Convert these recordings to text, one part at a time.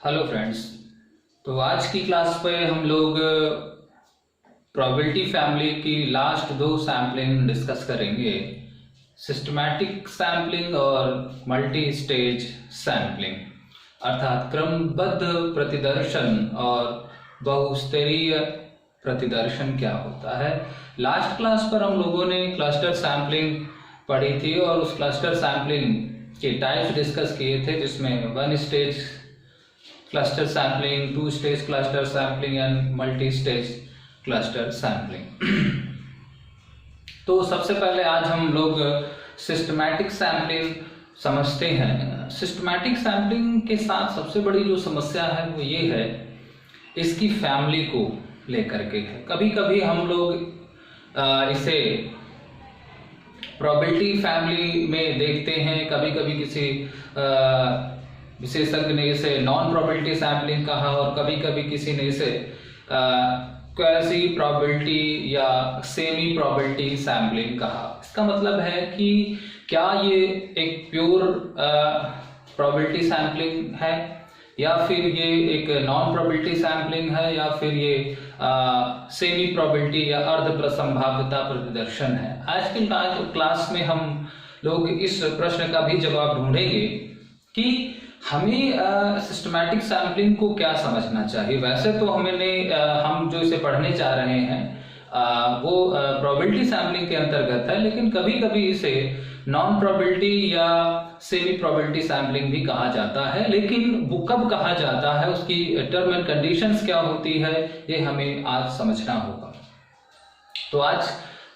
Hello friends. तो आज की क्लास पे हम लोग प्रोबेबिलिटी फैमिली की लास्ट दो सैम्पलिंग डिस्कस करेंगे, सिस्टमैटिक सैम्पलिंग और मल्टी स्टेज सैम्पलिंग, अर्थात क्रमबद्ध प्रतिदर्शन और बहुस्तरीय प्रतिदर्शन क्या होता है। लास्ट क्लास पर हम लोगों ने क्लस्टर सैम्पलिंग पढ़ी थी और उस क्लस्टर सैम्पलिंग के टाइप्स डिस्कस किए थे, जिसमें one stage cluster sampling, two stage cluster sampling and multi stage cluster sampling. तो सबसे पहले आज हम लोग सिस्टमैटिक सैम्पलिंग समझते हैं। सिस्टमैटिक सैम्पलिंग के साथ सबसे बड़ी जो समस्या है वो ये है, इसकी फैमिली को लेकर के है। कभी कभी हम लोग इसे प्रोबेबिलिटी फैमिली में देखते हैं, कभी कभी किसी विशेषज्ञ ने इसे नॉन प्रोबेबिलिटी सैम्पलिंग कहा और कभी कभी किसी ने इसे क्वासी प्रोबेबिलिटी या सेमी प्रोबेबिलिटी सैम्पलिंग कहा। इसका मतलब है कि क्या ये एक प्योर प्रोबेबिलिटी सैम्पलिंग है या फिर ये एक नॉन प्रोबेबिलिटी सैम्पलिंग है या फिर ये सेमी प्रोबेबिलिटी या अर्ध प्रसंभाव्यता प्रतिदर्शन है। आज की क्लास में हम लोग इस प्रश्न का भी जवाब ढूंढेंगे कि हमें सिस्टमैटिक सैम्पलिंग को क्या समझना चाहिए। वैसे तो हम जो इसे पढ़ने जा रहे हैं वो प्रोबेबिलिटी सैम्पलिंग के अंतर्गत है, लेकिन कभी कभी इसे नॉन प्रोबेबिलिटी या सेमी प्रोबेबिलिटी सैम्पलिंग भी कहा जाता है। लेकिन वो कब कहा जाता है, उसकी टर्म एंड कंडीशंस क्या होती है, ये हमें आज समझना होगा। तो आज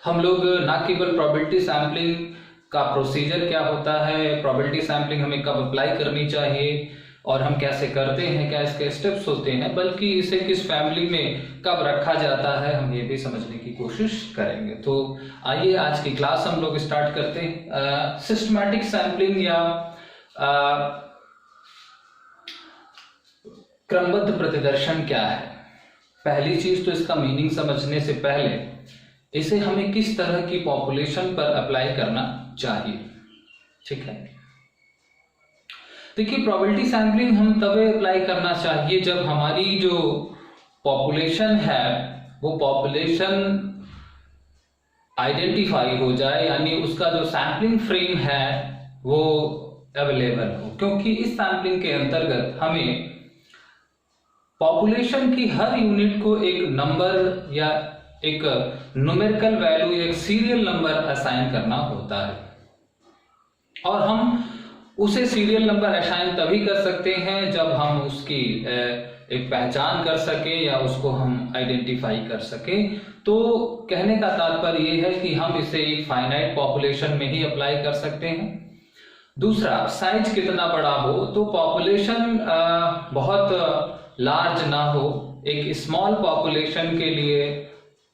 हम लोग ना केवल प्रोबेबिलिटी सैम्पलिंग का प्रोसीजर क्या होता है, प्रोबेबिलिटी सैम्पलिंग हमें कब अप्लाई करनी चाहिए और हम कैसे करते हैं, क्या इसके स्टेप्स होते हैं, बल्कि इसे किस फैमिली में कब रखा जाता है, हम ये भी समझने की कोशिश करेंगे। तो आइए आज की क्लास हम लोग स्टार्ट करते हैं। सिस्टमैटिक सैम्पलिंग या क्रमबद्ध प्रतिदर्शन क्या है। पहली चीज तो इसका मीनिंग समझने से पहले इसे हमें किस तरह की पॉपुलेशन पर अप्लाई करना चाहिए, ठीक है। देखिए, प्रोबेबिलिटी सैम्पलिंग हम तब अप्लाई करना चाहिए जब हमारी जो पॉपुलेशन है वो पॉपुलेशन आइडेंटिफाई हो जाए, यानी उसका जो सैम्पलिंग फ्रेम है वो अवेलेबल हो। क्योंकि इस सैम्पलिंग के अंतर्गत हमें पॉपुलेशन की हर यूनिट को एक नंबर या एक न्यूमेरिकल वैल्यू, एक सीरियल नंबर असाइन करना होता है और हम उसे सीरियल नंबर असाइन तभी कर सकते हैं जब हम उसकी एक पहचान कर सके या उसको हम आइडेंटिफाई कर सके। तो कहने का तात्पर्य ये है कि हम इसे एक फाइनाइट पॉपुलेशन में ही अप्लाई कर सकते हैं। दूसरा, साइज कितना बड़ा हो, तो पॉपुलेशन बहुत लार्ज ना हो। एक स्मॉल पॉपुलेशन के लिए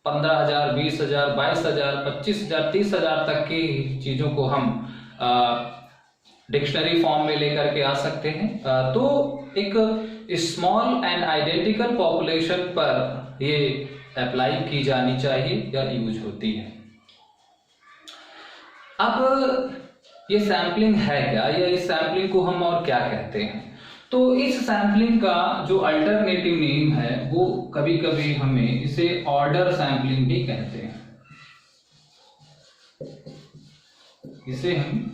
15,000, 20,000, 22,000, 25,000, 30,000 तक की चीजों को हम डिक्शनरी फॉर्म में लेकर के आ सकते हैं। तो एक स्मॉल एंड आइडेंटिकल पॉपुलेशन पर ये अप्लाई की जानी चाहिए या यूज होती है। अब ये सैम्पलिंग है क्या, या इस सैम्पलिंग को हम और क्या कहते हैं। तो इस सैम्पलिंग का जो अल्टरनेटिव नेम है वो कभी कभी हमें इसे ऑर्डर सैम्पलिंग भी कहते हैं। इसे हम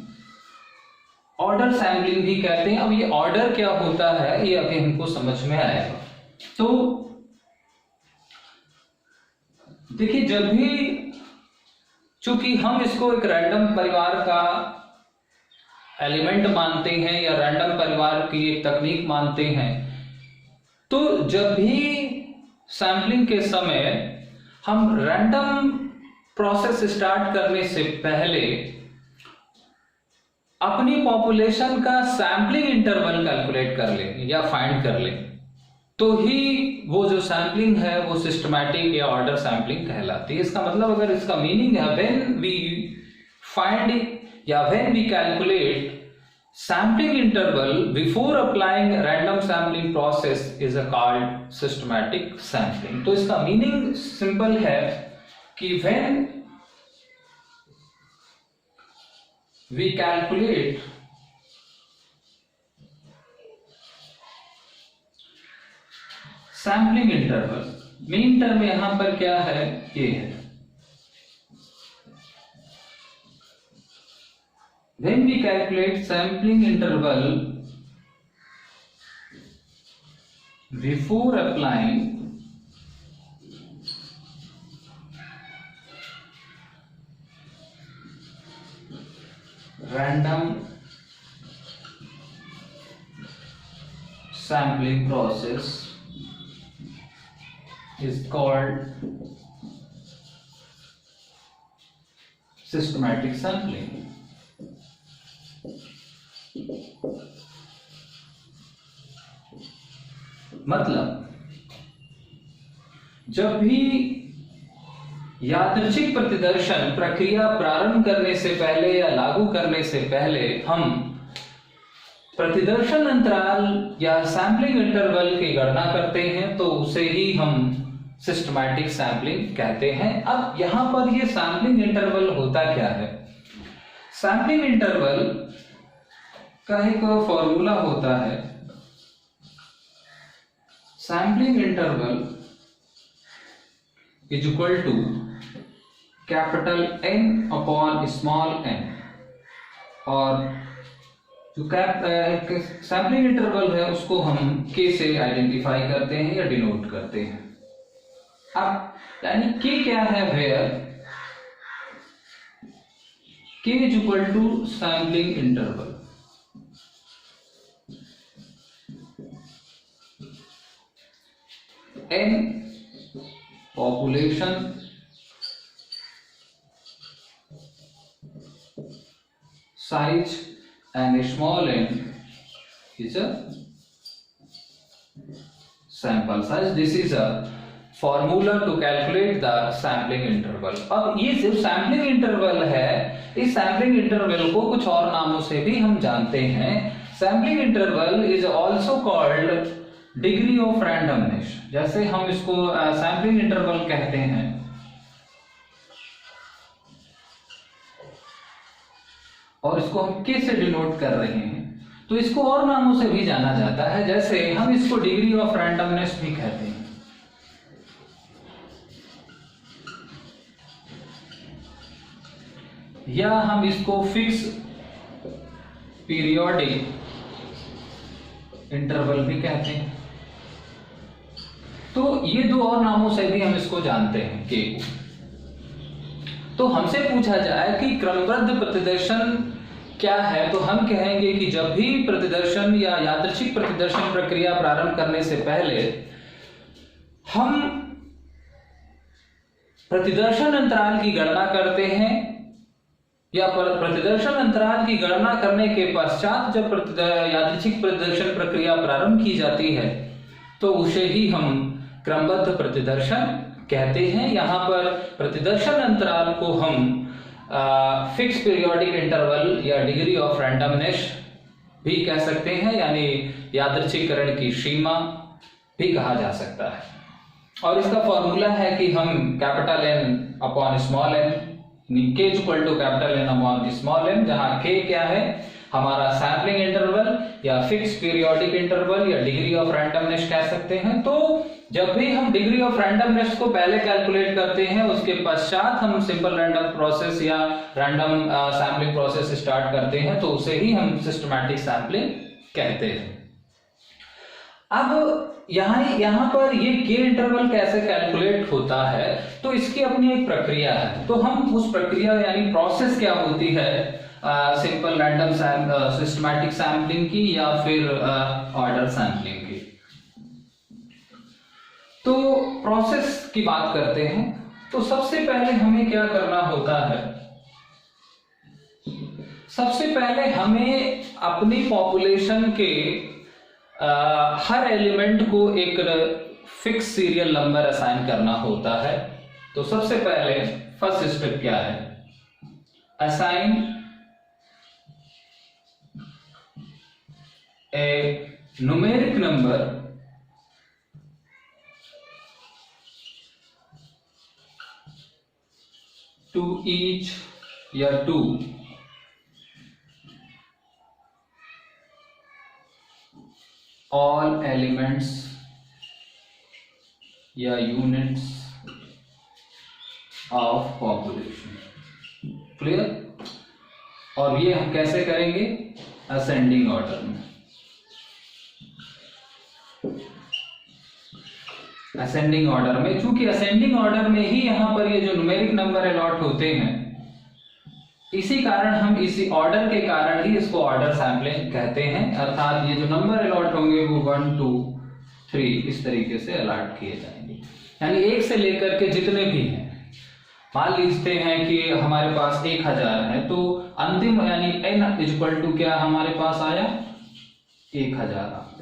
ऑर्डर सैम्पलिंग भी कहते हैं। अब ये ऑर्डर क्या होता है ये अभी हमको समझ में आएगा। तो देखिए, जब भी चूंकि हम इसको एक रैंडम परिवार का एलिमेंट मानते हैं या रैंडम परिवार की एक तकनीक मानते हैं, तो जब भी सैम्पलिंग के समय हम रैंडम प्रोसेस स्टार्ट करने से पहले अपनी पॉपुलेशन का सैम्पलिंग इंटरवल कैलकुलेट कर लें या फाइंड कर लें, तो ही वो जो सैम्पलिंग है वो सिस्टमैटिक या ऑर्डर सैम्पलिंग कहलाती है। इसका मतलब अगर इसका मीनिंग है व्हेन वी फाइंड या when we calculate sampling interval before applying random sampling process is called systematic sampling। तो इसका मीनिंग सिंपल है कि when we calculate sampling interval, main term यहां पर क्या है, ये है। When we calculate sampling interval before applying random sampling process is called systematic sampling। मतलब जब भी यादृच्छिक प्रतिदर्शन प्रक्रिया प्रारंभ करने से पहले या लागू करने से पहले हम प्रतिदर्शन अंतराल या सैंपलिंग इंटरवल की गणना करते हैं तो उसे ही हम सिस्टमैटिक सैंपलिंग कहते हैं। अब यहां पर ये सैंपलिंग इंटरवल होता क्या है? सैंपलिंग इंटरवल का एक फॉर्मूला होता है, sampling interval is equal to capital N upon small n, और जो सैंपलिंग इंटरवल है उसको हम K से आइडेंटिफाई करते हैं या डिनोट करते हैं। अब यानी K क्या है, where K is equal to sampling interval, N population size and small n is a sample size. This is a formula to calculate the sampling interval। अब ये सिर्फ सैम्पलिंग इंटरवल है, इस सैम्पलिंग इंटरवल को कुछ और नामों से भी हम जानते हैं। Sampling interval is also called degree of randomness, जैसे हम इसको सैंपलिंग इंटरवल कहते हैं, और इसको हम K से डिनोट कर रहे हैं, तो इसको और नामों से भी जाना जाता है, जैसे हम इसको डिग्री ऑफ रैंडमनेस भी कहते हैं। या हम इसको फिक्स पीरियोडिक इंटरवल भी कहते हैं। तो ये दो और नामों से भी हम इसको जानते हैं K को। तो हमसे पूछा जाए कि क्रमबद्ध प्रतिदर्शन क्या है, तो हम कहेंगे कि जब भी प्रतिदर्शन या यादृच्छिक प्रतिदर्शन प्रक्रिया प्रारंभ करने से पहले हम प्रतिदर्शन अंतराल की गणना करते हैं, या प्रतिदर्शन अंतराल की गणना करने के पश्चात जब यादृच्छिक प्रतिदर्शन प्रक्रिया प्रारंभ की जाती है तो उसे ही हम क्रमबद्ध प्रतिदर्शन कहते हैं। यहाँ पर प्रतिदर्शन अंतराल को हम फिक्स पीरियोडिक इंटरवल या डिग्री ऑफ रैंडमनेस भी कह सकते हैं, यानी यादृच्छिकरण की सीमा भी कहा जा सकता है। और इसका फॉर्मूला है कि हम capital N upon small n, K is equal to capital N upon small n, जहां K क्या है, हमारा सैंपलिंग इंटरवल या फिक्स पीरियोडिक इंटरवल या डिग्री ऑफ रैंडमनेस कह सकते हैं। तो जब भी हम डिग्री ऑफ रैंडमनेस को पहले कैलकुलेट करते हैं, उसके पश्चात हम सिंपल रैंडम प्रोसेस या रैंडम सैंपलिंग प्रोसेस स्टार्ट करते हैं, तो उसे ही हम सिस्टमैटिक सैंपलिंग कहते हैं। अब यहाँ पर ये K इंटरवल कैसे कैलकुलेट होता है, तो इसकी अपनी एक प्रक्रिया है। तो हम उस प्रक्रिया यानी प्रोसेस क्या होती है सिंपल रैंडम सिस्टमैटिक सैंपलिंग की या फिर ऑर्डर सैंपलिंग की। तो प्रोसेस की बात करते हैं, तो सबसे पहले हमें क्या करना होता है, सबसे पहले हमें अपनी पॉपुलेशन के हर एलिमेंट को एक फिक्स सीरियल नंबर असाइन करना होता है। तो सबसे पहले फर्स्ट स्टेप क्या है, असाइन ए न्यूमेरिक नंबर टू ईच या टू all elements या यूनिट्स ऑफ पॉपुलेशन। क्लियर? और ये हम कैसे करेंगे? असेंडिंग ऑर्डर में। असेंडिंग ऑर्डर में, चूंकि असेंडिंग ऑर्डर में ही यहां पर ये जो न्यूमेरिक नंबर अलॉट होते हैं, इसी कारण हम इसी ऑर्डर के कारण ही इसको ऑर्डर सैंपलिंग कहते हैं। अर्थात ये जो नंबर अलॉट होंगे वो 1 2 3 इस तरीके से अलॉट किए जाएंगे, यानी 1 से लेकर के जितने भी हैं। मान लीजिए हैं कि हमारे पास 1000 है, तो अंतिम यानी n इक्वल टू क्या हमारे पास आया? 1000 आ गया।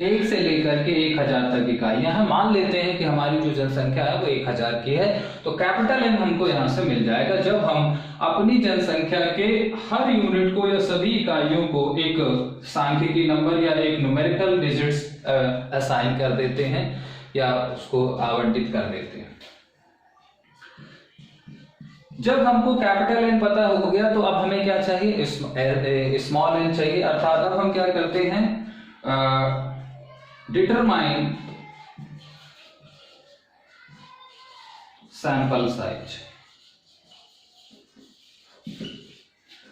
1 से लेकर के 1000 तक इकाइयां हैं। मान लेते हैं कि हमारी जो जनसंख्या है वो 1000 की है, तो कैपिटल N हमको यहाँ से मिल जाएगा जब हम अपनी जनसंख्या के हर यूनिट को या सभी इकाइयों को एक सांख्यिकी नंबर या एक न्यूमेरिकल डिजिट्स असाइन कर देते हैं या उसको आवंटित कर देते हैं। जब हमको कैपिटल N पता हो गया तो अब हमें क्या चाहिए? स्मॉल n चाहिए। अर्थात अब हम क्या करते हैं? Determine sample size.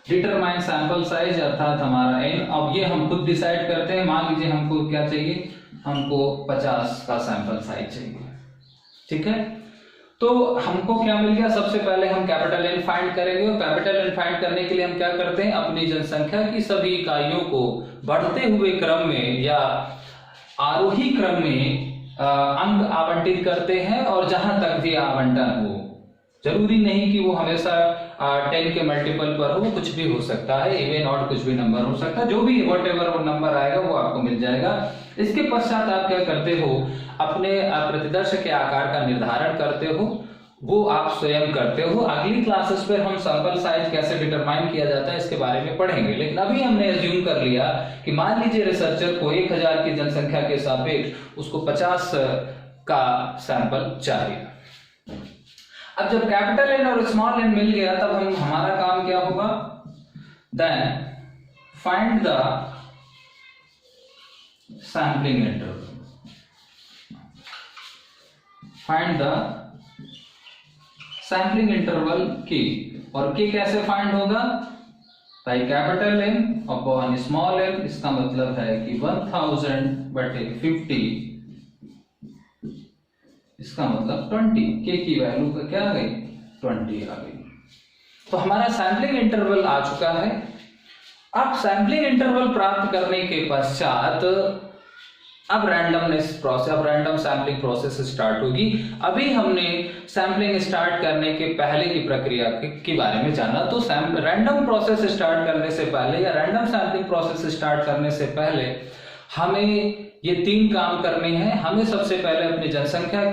Determine sample size अर्थात हमारा n। अब ये हम खुद डिसाइड करते हैं। मान लीजिए हमको क्या चाहिए? हमको 50 का सैंपल साइज चाहिए। ठीक है, तो हमको क्या मिल गया? सबसे पहले हम कैपिटल N फाइंड करेंगे, और कैपिटल N फाइंड करने के लिए हम क्या करते हैं? अपनी जनसंख्या की सभी इकाइयों को बढ़ते हुए क्रम में या आरोही क्रम में अंक आवंटित करते हैं, और जहां तक भी आवंटन हो, जरूरी नहीं कि वो हमेशा 10 के मल्टीपल पर हो, कुछ भी हो सकता है, इवन ऑड कुछ भी नंबर हो सकता है, जो भी व्हाटएवर वो नंबर आएगा वो आपको मिल जाएगा। इसके पश्चात आप क्या करते हो? अपने प्रतिदर्श के आकार का निर्धारण करते हो, वो आप स्वयं करते हो। अगली क्लासेस पर हम सैंपल साइज कैसे डिटरमाइन किया जाता है इसके बारे में पढ़ेंगे, लेकिन अभी हमने अज्यूम कर लिया कि मान लीजिए रिसर्चर को 1000 की जनसंख्या के सापेक्ष उसको 50 का सैंपल चाहिए। अब जब कैपिटल N और स्मॉल n मिल गया, तब हमारा काम क्या होगा? Then find the sampling interval. Find the sampling interval की, और की कैसे फाइंड होगा? By capital N upon small n। इसका मतलब है कि 1000/50, इसका मतलब 20। के की वैल्यू का क्या आ गई? 20 आ गई। तो हमारा सैंपलिंग इंटरवल आ चुका है। अब सैंपलिंग इंटरवल प्राप्त करने के पश्चात अब रैंडमनेस प्रोसेस, अब रैंडम सैंपलिंग प्रोसेस स्टार्ट होगी। अभी हमने सैंपलिंग स्टार्ट करने के पहले की प्रक्रिया के बारे में जाना। तो रैंडम प्रोसेस स्टार्ट करने से पहले या रैंडम सैंपलिंग प्रोसेस स्टार्ट करने से पहले हमें ये 3 काम करने हैं। हमें सबसे पहले अपनी जनसंख्या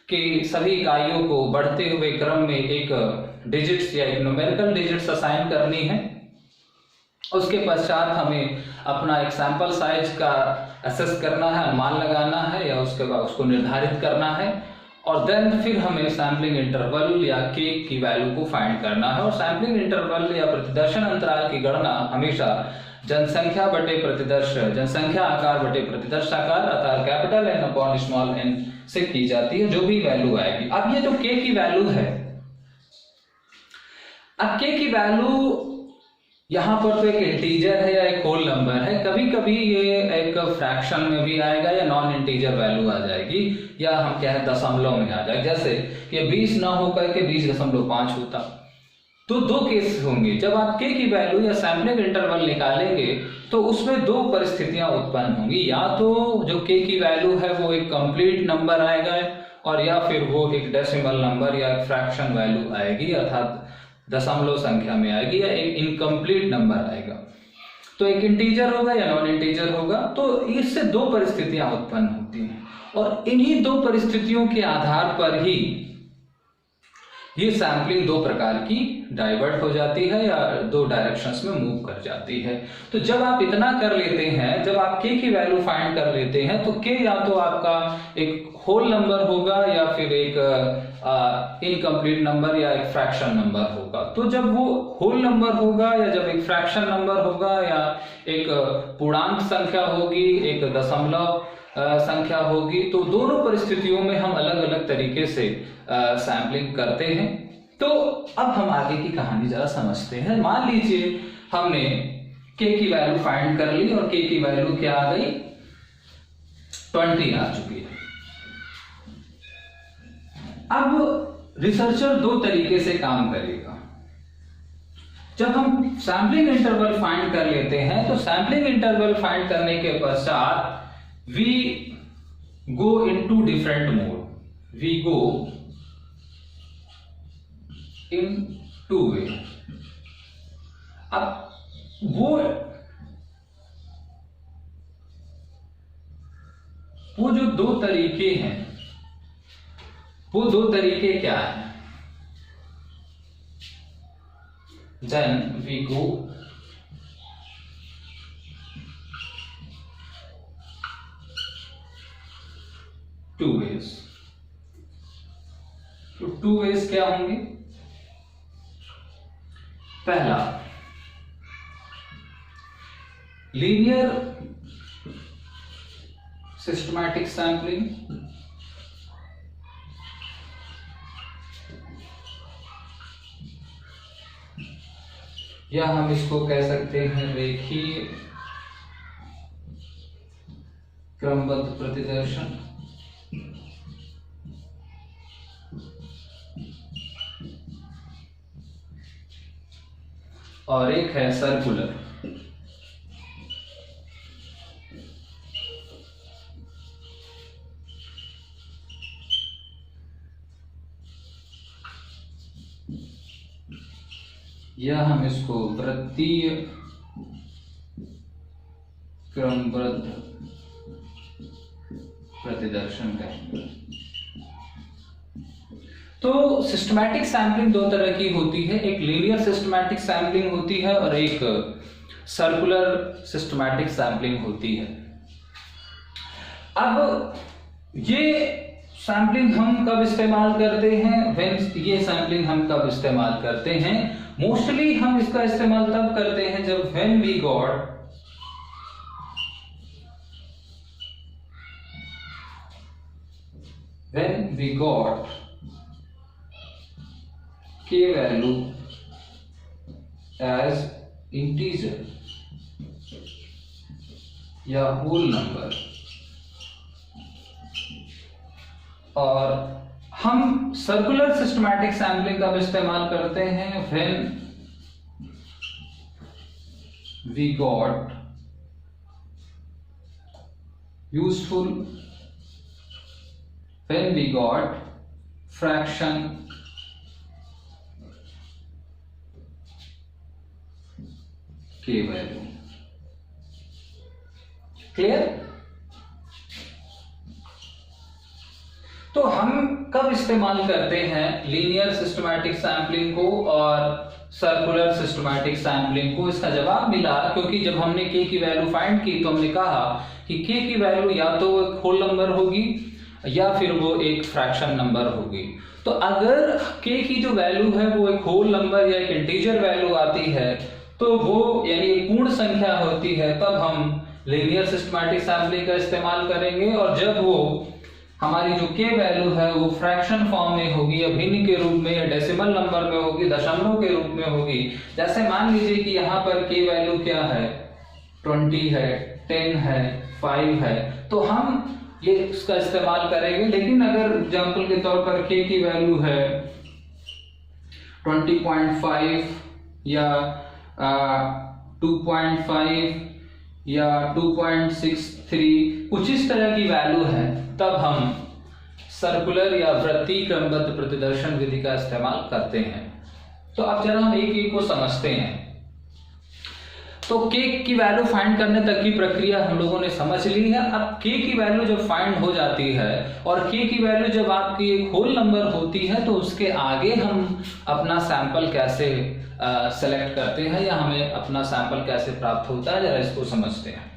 की सभी इकाइयों को बढ़ते हुए क्रम में एक डिजिट्स या एक न्यूमेरिकल डिजिट्स असाइन करनी है। उसके पश्चात हमें अपना एक सैंपल साइज का असेस करना है, अनुमान लगाना है, या उसके बाद उसको निर्धारित करना है, और देन फिर हमें सैंपलिंग इंटरवल या के की वैल्यू को फाइंड करना है। और सैंपलिंग इंटरवल या प्रतिदर्शन अंतराल की गणना हमेशा जनसंख्या बटे प्रतिदर्श, जनसंख्या आकार बटे प्रतिदर्श आकार अर्थात capital N upon small n से की जाती है, जो भी वैल्यू आएगी। अब ये जो के की वैल्यू है, अब के की वैल्यू यहाँ पर तो एक इंटीजर है या एक होल नंबर है। कभी कभी ये एक फ्रैक्शन में भी आएगा या नॉन इंटीजर वैल्यू आ जाएगी, या हम कहें दशमलव में आ जाएगा। जैसे ये 20 ना होकर के 20.5 होता। तो 2 केस होंगे। जब आप के की वैल्यू या सैंपलिंग इंटरवल निकालेंगे तो उसमें 2 परिस्थितियां उत्पन्न होंगी। या तो जो के की वैल्यू है वो एक कंप्लीट नंबर आएगा, और या फिर वो एक डेसिमल नंबर या एक फ्रैक्शन वैल्यू आएगी, अर्थात दशमलव संख्या में आएगी, या एक इनकम्प्लीट नंबर आएगा। तो एक इंटीजर होगा या नॉन इंटीजर होगा। तो इससे 2 परिस्थितियां उत्पन्न होती हैं, और इन्हीं 2 परिस्थितियों के आधार पर ही ये सैंपलिंग 2 प्रकार की डाइवर्ट हो जाती है या 2 डायरेक्शंस में मूव कर जाती है। तो जब आप इतना कर लेते हैं, जब आप के की वैल्यू फाइंड कर लेते हैं, तो के या तो आपका एक होल नंबर होगा या फिर एक इनकम्प्लीट नंबर या एक फ्रैक्शन नंबर होगा। तो जब वो होल नंबर होगा या जब एक फ्रैक्शन नंबर होगा या एक पूर्णांक संख्या होगी, एक दशमलव संख्या होगी, तो दोनों परिस्थितियों में हम अलग अलग तरीके से सैंपलिंग करते हैं। तो अब हम आगे की कहानी जरा समझते हैं। मान लीजिए हमने k की वैल्यू फाइंड कर ली और k की वैल्यू क्या आ गई, 20 आ चुकी है। अब रिसर्चर दो तरीके से काम करेगा। जब हम सैंपलिंग इंटरवल फाइंड कर लेते हैं तो सैंपलिंग इंटरवल फाइंड करने के पश्चात we go into different mode, we go in two way. अब वो जो दो तरीके हैं, वो दो तरीके क्या हैं? Then we go two ways. तो टू वेज क्या होंगे? पहला, लीनियर सिस्टमैटिक सैंपलिंग, या हम इसको कह सकते हैं रेखीय क्रमबद्ध प्रतिदर्शन, और एक है सर्कुलर। या हम इसको वृत्तीय क्रमबद्ध प्रतिदर्शन कहेंगे। तो सिस्टमैटिक सैंपलिंग दो तरह की होती है, एक लीनियर सिस्टमैटिक सैंपलिंग होती है और एक सर्कुलर सिस्टमैटिक सैंपलिंग होती है। अब ये सैंपलिंग हम कब इस्तेमाल करते हैं? ये सैंपलिंग हम कब इस्तेमाल करते हैं? मोस्टली हम इसका इस्तेमाल तब करते हैं जब when we got k value as integer या whole number, और हम सर्कुलर सिस्टमैटिक सैंपलिंग का इस्तेमाल करते हैं when we got useful, when we got fraction k value। Clear? तो हम कब इस्तेमाल करते हैं लीनियर सिस्टमैटिक सैंपलिंग को और सर्कुलर सिस्टमैटिक सैंपलिंग को? इसका जवाब मिला क्योंकि जब हमने k की वैल्यू फाइंड की तो हमने कहा कि k की वैल्यू या तो वो एक होल नंबर होगी या फिर वो एक फ्रैक्शन नंबर होगी। तो अगर k की जो वैल्यू है वो एक होल नंबर या एक इंटीजर वैल्यू आती है तो वो यानी एक पूर्ण संख्या होती है, तब हम लीनियर सिस्टमैटिक सैंपलिंग का इस्तेमाल करेंगे। और जब वो हमारी जो k वैल्यू है वो फ्रैक्शन फॉर्म में होगी या भिन्न के रूप में या डेसिमल नंबर में होगी, दशमलव के रूप में होगी। जैसे मान लीजिए कि यहाँ पर k वैल्यू क्या है, 20 है, 10 है, 5 है, तो हम ये इसका इस्तेमाल करेंगे। लेकिन अगर एग्जांपल के तौर पर k की वैल्यू है 20.5 या 2.5 या 2.63 कुछ इस तरह की वैल्यू है, तब हम सर्कुलर या वृत्तीय क्रमबद्ध प्रतिदर्शन विधि का इस्तेमाल करते हैं। तो अब जरा हम एक एक को समझते हैं। तो k की वैल्यू फाइंड करने तक की प्रक्रिया हम लोगों ने समझ ली है। अब k की वैल्यू जब फाइंड हो जाती है और k की वैल्यू जब आपकी एक होल नंबर होती है तो उसके आगे हम अपना सैंपल कैसे सेलेक्ट करते हैं या हमें अपना सैंपल कैसे प्राप्त होता है, जरा इसको समझते हैं।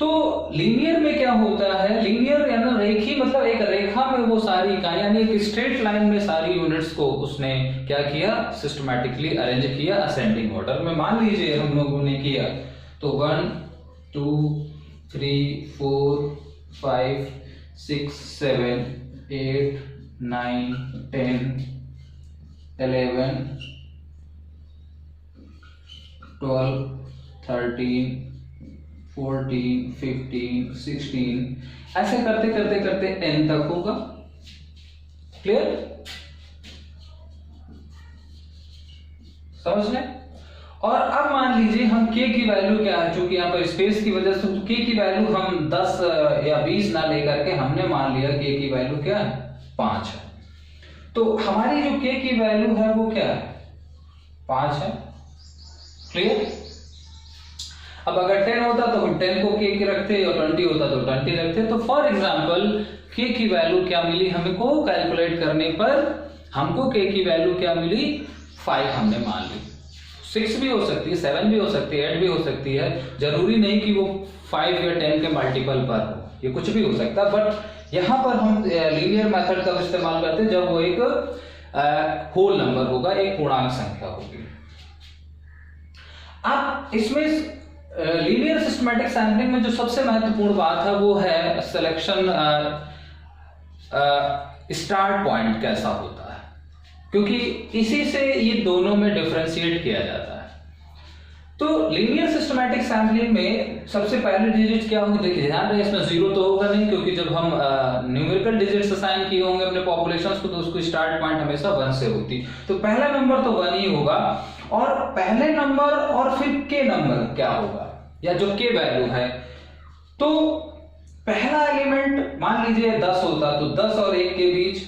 तो लीनियर में क्या होता है? लीनियर यानी रेखी, मतलब एक रेखा में वो सारी इकाइयां यानी एक स्ट्रेट लाइन में सारी यूनिट्स को उसने क्या किया, सिस्टमैटिकली अरेंज किया असेंडिंग ऑर्डर में। मान लीजिए हम लोगों ने किया तो 1 2 3 4 5 6 7 8 9 10 11 12 13 14 15 16 ऐसे करते करते करते n तक होगा। क्लियर? समझ रहे? और अब मान लीजिए हम k की वैल्यू क्या है, चूंकि यहाँ पर स्पेस की वजह से k की वैल्यू हम 10 या 20 ना लेकर के हमने मान लिया k की वैल्यू क्या है, 5 है। तो हमारी जो k की वैल्यू है वो क्या है, 5 है। क्लियर? अब अगर 10 होता तो हम 10 को k की रखते और 20 होता तो 20 रखते। तो फॉर एग्जांपल k की वैल्यू क्या मिली हमको कैलकुलेट करने पर, हमको k की वैल्यू क्या मिली, 5 हमने मान ली। 6 भी हो सकती है, 7 भी हो सकती है, 8 भी हो सकती है, जरूरी नहीं कि वो 5 या 10 के मल्टीपल पर हो, ये कुछ भी हो सकता है। बट यहाँ पर हम लीनियर मेथड का इस्तेमाल करते हैं जब वो एक होल नंबर होगा, एक पूर्णांक संख्या होगी। अब इसमें लीनियर सिस्टमैटिक सैंपलिंग में जो सबसे महत्वपूर्ण बात है वो है सिलेक्शन स्टार्ट पॉइंट कैसा होता है, क्योंकि इसी से ये दोनों में डिफरेंशिएट किया जाता है। तो लीनियर सिस्टमैटिक सैंपलिंग में सबसे पहले डिजिट क्या होंगे, देखिए ध्यान रहे इसमें जीरो तो होगा नहीं, क्योंकि जब हम न्यूमेरिकल डिजिट्स असाइन किए होंगे अपने पॉपुलेशंस को तो उसको स्टार्ट पॉइंट हमेशा 1 से होती, तो पहला नंबर तो 1 ही होगा। और पहले नंबर और फिर के नंबर क्या होगा, या जो के वैल्यू है, तो पहला एलिमेंट मान लीजिए 10 होता तो 10 और 1 के बीच,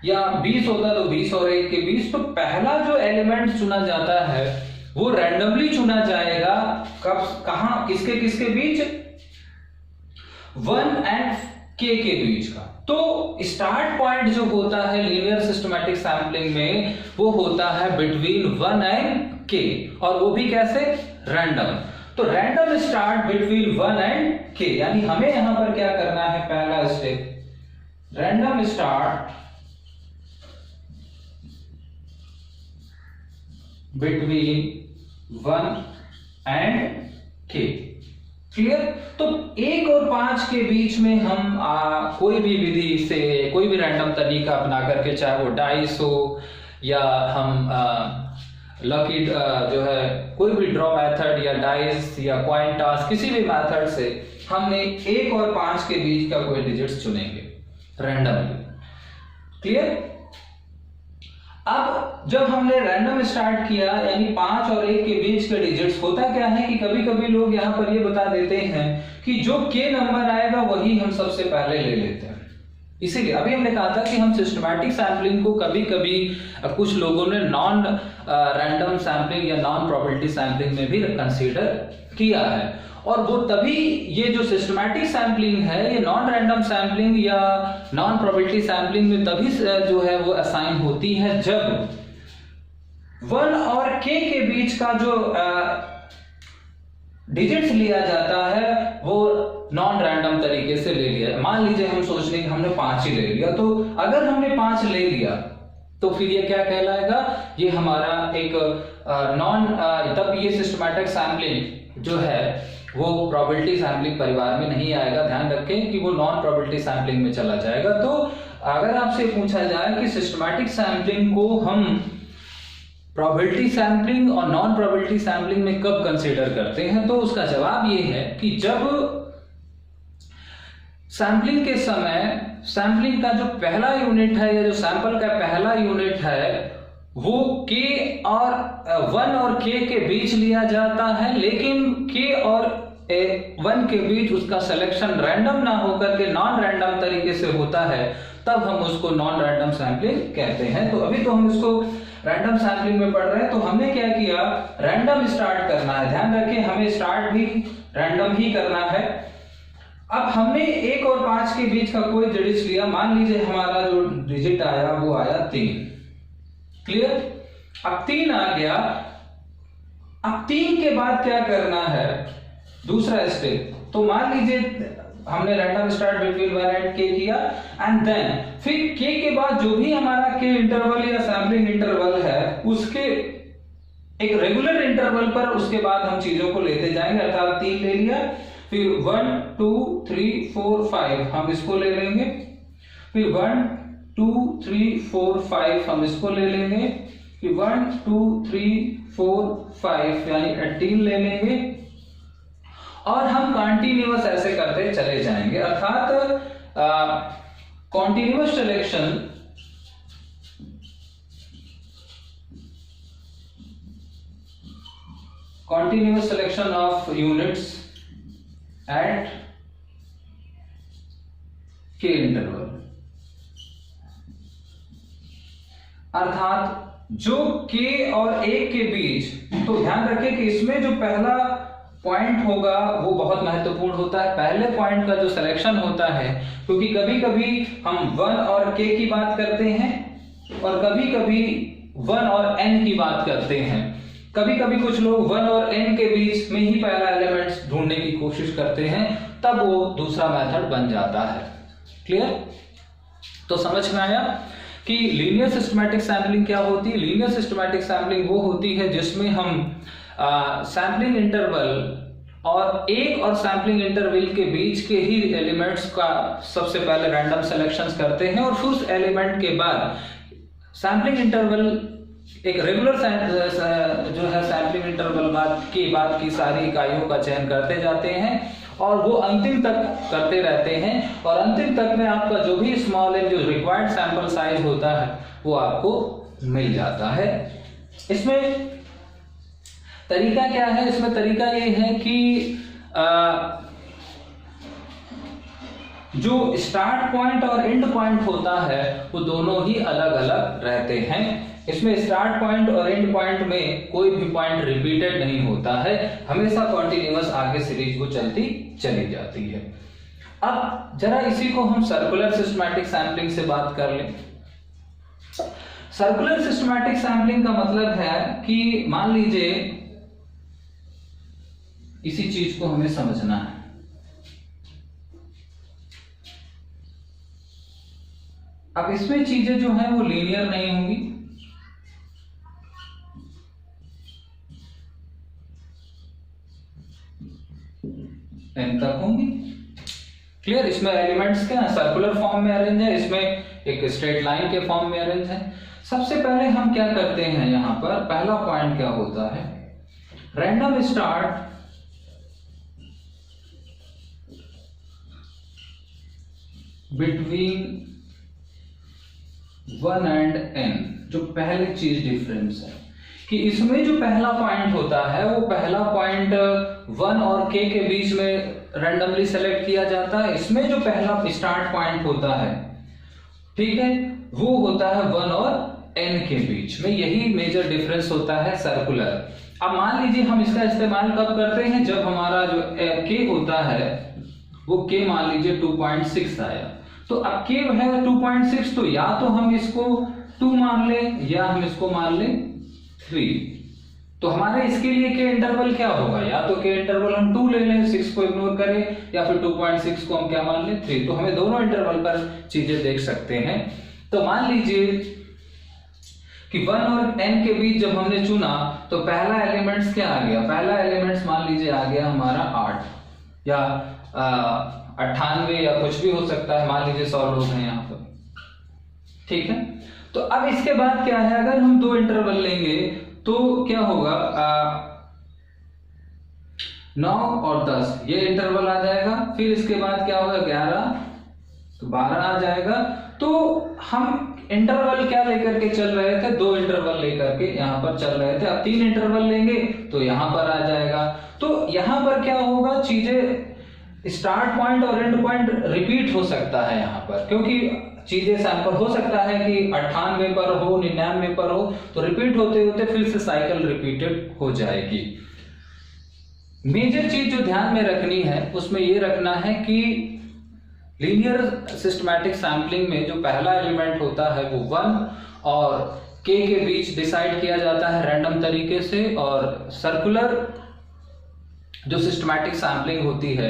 या 20 होता तो 20 और 1 के बीच। तो पहला जो एलिमेंट चुना जाता है वो रैंडमली चुना जाएगा, कब, कहां, किसके किसके बीच, 1 एंड के बीच का। तो स्टार्ट पॉइंट जो होता है लीनियर सिस्टमैटिक सैंपलिंग में वो होता है बिटवीन 1 एंड के, और वो भी कैसे, रैंडम। तो रैंडम स्टार्ट बिटवीन 1 एंड के, यानी हमें यहां पर क्या करना है, पहला step, random start between 1 and के। क्लियर? तो 1 और 5 के बीच में हम कोई भी विधि से, कोई भी रैंडम तरीका अपना करके, चाहे वो डाइस हो या हम लकी जो है कोई भी ड्रॉ मेथड या डाइस या कॉइन टॉस, किसी भी मेथड से हमने 1 और 5 के बीच का कोई डिजिट्स चुनेंगे रैंडमली। क्लियर? अब जब हमने रैंडम स्टार्ट किया, यानी 5 और 1 के बीच के डिजिट्स, होता क्या है कि कभी कभी लोग यहाँ पर ये बता देते हैं कि जो के नंबर आएगा वही हम सबसे पहले ले लेते हैं। इसीलिए अभी हमने कहा था कि हम सिस्टमैटिक सैंपलिंग को कभी कभी कुछ लोगों ने नॉन रैंडम सैंपलिंग या नॉन प्रोबेबिलिटी सैंपलिंग में भी कंसीडर किया है। और वो तभी, ये जो सिस्टमैटिक सैंपलिंग है ये नॉन रैंडम सैंपलिंग या नॉन प्रोबेबिलिटी सैंपलिंग में तभी जो है वो असाइन होती है जब 1 और k के बीच का जो डिजिट्स लिया जाता है वो नॉन रैंडम तरीके से ले लिया। मान लीजिए हम सोच लें कि हमने 5 ही ले लिया, तो अगर हमने 5 ले लिया तो फिर ये क्या कहलाएगा, ये हमारा एक तब ये सिस्टमैटिक सैंपलिंग जो है वो प्रोबेबिलिटी सैंपलिंग परिवार में नहीं आएगा। ध्यान रखें कि वो नॉन प्रोबेबिलिटी सैंपलिंग में चला जाएगा। तो अगर आपसे पूछा जाए कि सिस्टमैटिक सैंपलिंग को हम प्रोबेबिलिटी सैंपलिंग और नॉन प्रोबेबिलिटी सैंपलिंग में कब कंसीडर करते हैं, तो उसका जवाब ये है कि जब सैंपलिंग के समय सैंपलिंग का जो पहला यूनिट है या जो सैंपल का पहला यूनिट है वो k और 1 और k के बीच लिया जाता है, लेकिन k और 1 के बीच उसका सिलेक्शन रैंडम ना होकर के नॉन रैंडम तरीके से होता है, तब हम उसको नॉन रैंडम सैंपलिंग कहते हैं। तो अभी तो हम इसको रैंडम सैंपलिंग में पढ़ रहे हैं, तो हमने क्या किया, रैंडम स्टार्ट करना है। ध्यान रखें हमें स्टार्ट भी रैंडम ही करना है। अब हमने 1 और 5 के बीच का कोई डिजिट लिया, मान लीजिए हमारा जो डिजिट आया वो आया 3। क्लियर? अब 3 आ गया। अब 3 के बाद क्या करना है, दूसरा स्टेप, तो मान लीजिए हमने random start between 1 and k किया, एंड देन फिर k के बाद जो भी हमारा k इंटरवल या सैंपलिंग इंटरवल है उसके एक रेगुलर इंटरवल पर उसके बाद हम चीजों को लेते जाएंगे। अर्थात 3 ले लिया, फिर 1 2 3 4 5 हम इसको ले लेंगे, फिर 1 2 3 4 5 हम इसको ले लेंगे, फिर 1 2 3 4 5 यानी 18 ले लेंगे और हम कॉन्टिन्यूअस ऐसे करते चले जाएंगे। अर्थात continuous selection of units at के इंटरवल, अर्थात जो k और 1 के बीच, तो ध्यान रखें कि इसमें जो पहला पॉइंट होगा वो बहुत महत्वपूर्ण होता है। पहले पॉइंट का जो सिलेक्शन होता है, क्योंकि कभी कभी हम 1 और k की बात करते हैं और कभी कभी 1 और n की बात करते हैं। कभी कभी कुछ लोग 1 और n के बीच में ही पहला एलिमेंट ढूंढने की कोशिश करते हैं, तब वो दूसरा मेथड बन जाता है। क्लियर? तो समझ में आया कि लीनियर सिस्टमैटिक सैंपलिंग क्या होती है। लीनियर सिस्टमैटिक सैंपलिंग वो होती है जिसमें हम सैंपलिंग इंटरवल और एक और सैंपलिंग इंटरवल के बीच के ही एलिमेंट्स का सबसे पहले रैंडम सिलेक्शंस करते हैं और फिर उस एलिमेंट के बाद सैंपलिंग इंटरवल एक रेगुलर जो है सैंपलिंग इंटरवल बाद की सारी इकाइयों का चयन करते जाते हैं और वो अंतिम तक करते रहते हैं और अंतिम तक में आपका जो भी स्मॉल एन जो रिक्वायर्ड सैंपल साइज होता है वो आपको मिल जाता है। इसमें तरीका क्या है? इसमें तरीका ये है कि जो स्टार्ट पॉइंट और एंड पॉइंट होता है वो दोनों ही अलग अलग रहते हैं। इसमें स्टार्ट पॉइंट और एंड पॉइंट में कोई भी पॉइंट रिपीटेड नहीं होता है, हमेशा कॉन्टिन्यूअस आगे सीरीज को चलती चली जाती है। अब जरा इसी को हम सर्कुलर सिस्टमैटिक सैंपलिंग से बात कर लें। सर्कुलर सिस्टमैटिक सैंपलिंग का मतलब है कि मान लीजिए इसी चीज को हमें समझना है। अब इसमें चीजें जो है वो लीनियर नहीं होंगी, एन तक होंगी। क्लियर? इसमें एलिमेंट्स क्या सर्कुलर फॉर्म में अरेंज है, इसमें एक स्ट्रेट लाइन के फॉर्म में अरेंज है। सबसे पहले हम क्या करते हैं, यहां पर पहला पॉइंट क्या होता है, random start between 1 and n। जो पहली चीज डिफरेंस है कि इसमें जो पहला पॉइंट होता है वो पहला पॉइंट 1 और k के बीच में रैंडमली सेलेक्ट किया जाता है। इसमें जो पहला स्टार्ट पॉइंट होता है, ठीक है, वो होता है 1 और n के बीच में। यही मेजर डिफरेंस होता है सर्कुलर। अब मान लीजिए हम इसका इस्तेमाल कब करते हैं, जब हमारा जो k होता है वो k मान लीजिए 2.6 आया, तो अब k है 2.6, तो या तो हम इसको 2 मान लें या हम इसको मान लें 3। तो हमारे इसके लिए के इंटरवल क्या होगा, या तो के इंटरवल हम 2 ले लें, 6 को इग्नोर करें, या फिर 2.6 को हम क्या मान लें 3। तो हमें दोनों इंटरवल पर चीजें देख सकते हैं। तो मान लीजिए कि 1 और n के बीच जब हमने चुना तो पहला एलिमेंट्स क्या आ गया, पहला एलिमेंट्स मान लीजिए आ गया हमारा 8 या 98 या कुछ भी हो सकता है, मान लीजिए 100 लोग हैं यहाँ पर, ठीक है। तो अब इसके बाद क्या है, अगर हम 2 इंटरवल लेंगे तो क्या होगा, 9 और 10 ये इंटरवल आ जाएगा, फिर इसके बाद क्या होगा 11 तो 12 आ जाएगा। तो हम इंटरवल क्या लेकर के चल रहे थे, 2 इंटरवल लेकर के यहाँ पर चल रहे थे। अब 3 इंटरवल लेंगे तो यहाँ पर आ जाएगा। तो यहाँ पर क्या होगा, चीजें स्टार्ट पॉइंट और एंड पॉइंट रिपीट हो सकता है यहाँ पर, क्योंकि चीजें सैंपल हो सकता है कि 98 पर हो, 99 पर हो, तो रिपीट होते होते फिर से साइकिल रिपीटेड हो जाएगी। मेजर चीज जो ध्यान में रखनी है उसमें ये रखना है कि लीनियर सिस्टमैटिक सैंपलिंग में जो पहला एलिमेंट होता है वो 1 और k के बीच डिसाइड किया जाता है रैंडम तरीके से, और सर्कुलर जो सिस्टमैटिक सैंपलिंग होती है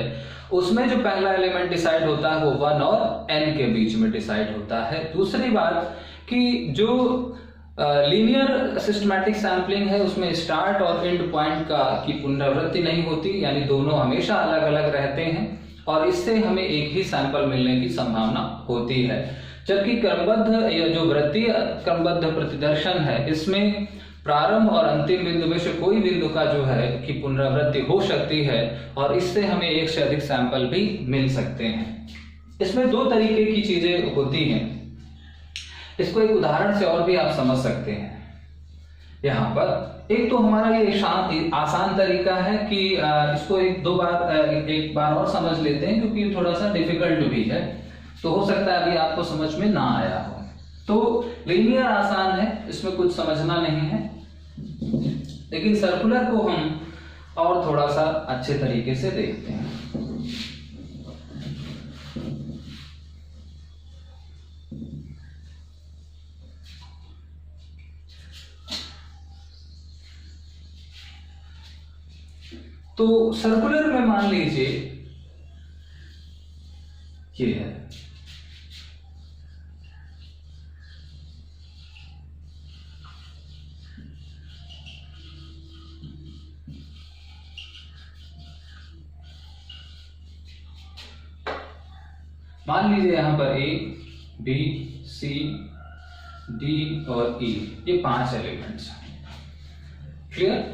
उसमें जो पहला एलिमेंट डिसाइड होता है वो 1 और n के बीच में डिसाइड होता है। दूसरी बात कि जो लीनियर सिस्टमैटिक सैम्पलिंग है, उसमें स्टार्ट और एंड पॉइंट की पुनरावृत्ति नहीं होती, यानी दोनों हमेशा अलग अलग रहते हैं और इससे हमें एक ही सैंपल मिलने की संभावना होती है। जबकि क्रमबद्ध या जो वृत्तीय क्रमबद्ध प्रतिदर्शन है, इसमें प्रारंभ और अंतिम बिंदु में से कोई बिंदु का जो है कि पुनरावृत्ति हो सकती है और इससे हमें एक से अधिक सैंपल भी मिल सकते हैं। इसमें दो तरीके की चीजें होती हैं, इसको एक उदाहरण से और भी आप समझ सकते हैं। यहाँ पर एक तो हमारा ये आसान तरीका है कि इसको एक बार और समझ लेते हैं, क्योंकि थोड़ा सा डिफिकल्ट भी है, तो हो सकता है अभी आपको समझ में ना आया हो। तो लीनियर आसान है, इसमें कुछ समझना नहीं है, लेकिन सर्कुलर को हम और थोड़ा सा अच्छे तरीके से देखते हैं। तो सर्कुलर में मान लीजिए ये है, मान लीजिए यहां पर ए, बी, सी, डी और ई, ये 5 एलिमेंट्स हैं। क्लियर?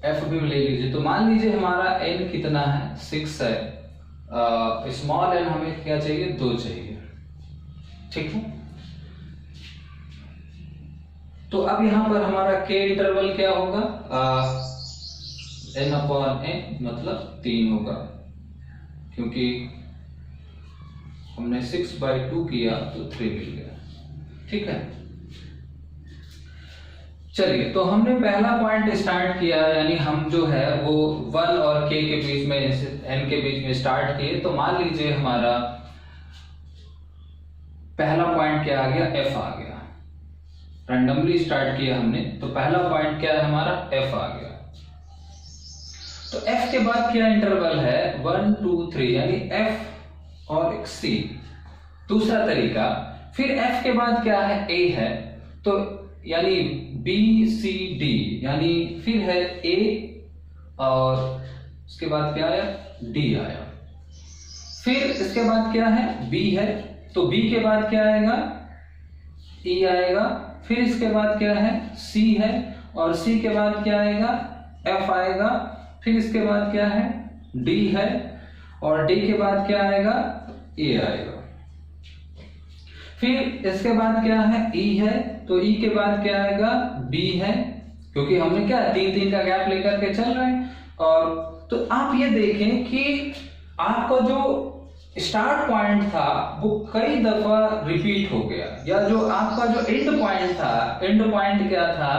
एफ भी ले लीजिए, तो मान लीजिए हमारा एन कितना है, 6 है, स्मॉल एन हमें क्या चाहिए, 2 चाहिए। ठीक है, तो अब यहां पर हमारा के इंटरवल क्या होगा, एन अपॉन एन मतलब 3 होगा, क्योंकि हमने 6/2 किया तो 3 मिल गया। ठीक है, चलिए, तो हमने पहला पॉइंट स्टार्ट किया, यानी हम जो है वो 1 और k के बीच में, n के बीच में स्टार्ट किए। तो मान लीजिए हमारा पहला पॉइंट क्या आ गया, f आ गया। रैंडमली स्टार्ट किया हमने, तो पहला पॉइंट क्या है हमारा, f आ गया। तो f के बाद क्या इंटरवल है, 1 2 3, यानी f और c। दूसरा तरीका, फिर f के बाद क्या है, a है, तो यानी B C D, यानी फिर है A और उसके बाद क्या आया, D आया। फिर इसके बाद क्या है, B है, तो B के बाद क्या आएगा, E आएगा। फिर इसके बाद क्या है, C है, और C के बाद क्या आएगा, F आएगा। फिर इसके बाद क्या है, D है, और D के बाद क्या आएगा, A आएगा। फिर इसके बाद क्या है, E है, तो E के बाद क्या आएगा, B है, क्योंकि हमने क्या 3-3 का गैप लेकर के चल रहे हैं। और तो आप ये देखें कि आपका जो स्टार्ट पॉइंट था वो कई दफा रिपीट हो गया, या जो आपका जो एंड पॉइंट था, एंड पॉइंट क्या था,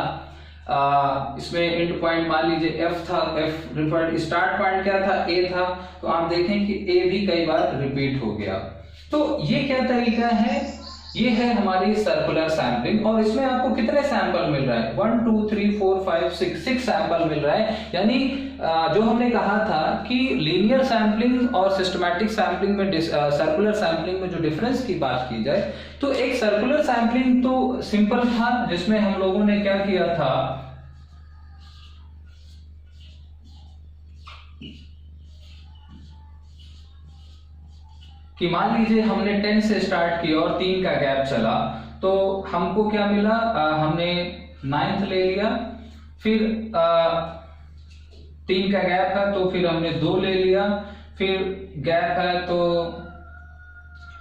इसमें एंड पॉइंट मान लीजिए F था, F रिफर्ड, स्टार्ट पॉइंट क्या था, A था, तो आप देखें कि A भी कई बार रिपीट हो गया। तो ये क्या तरीका है, ये है हमारी सर्कुलर सैंपलिंग। और इसमें आपको कितने सैंपल मिल रहा है, 1 2 3 4 5 6 सैंपल मिल रहा है। यानी जो हमने कहा था कि लीनियर सैंपलिंग और सिस्टमैटिक सैंपलिंग में, सर्कुलर सैंपलिंग में जो डिफरेंस की बात की जाए, तो एक सर्कुलर सैंपलिंग तो सिंपल था, जिसमें हम लोगों ने क्या किया था, कि मान लीजिए हमने 10 से स्टार्ट किया और 3 का गैप चला, तो हमको क्या मिला, हमने 9th ले लिया। फिर 3 का गैप है तो फिर हमने 2 ले लिया। फिर गैप है तो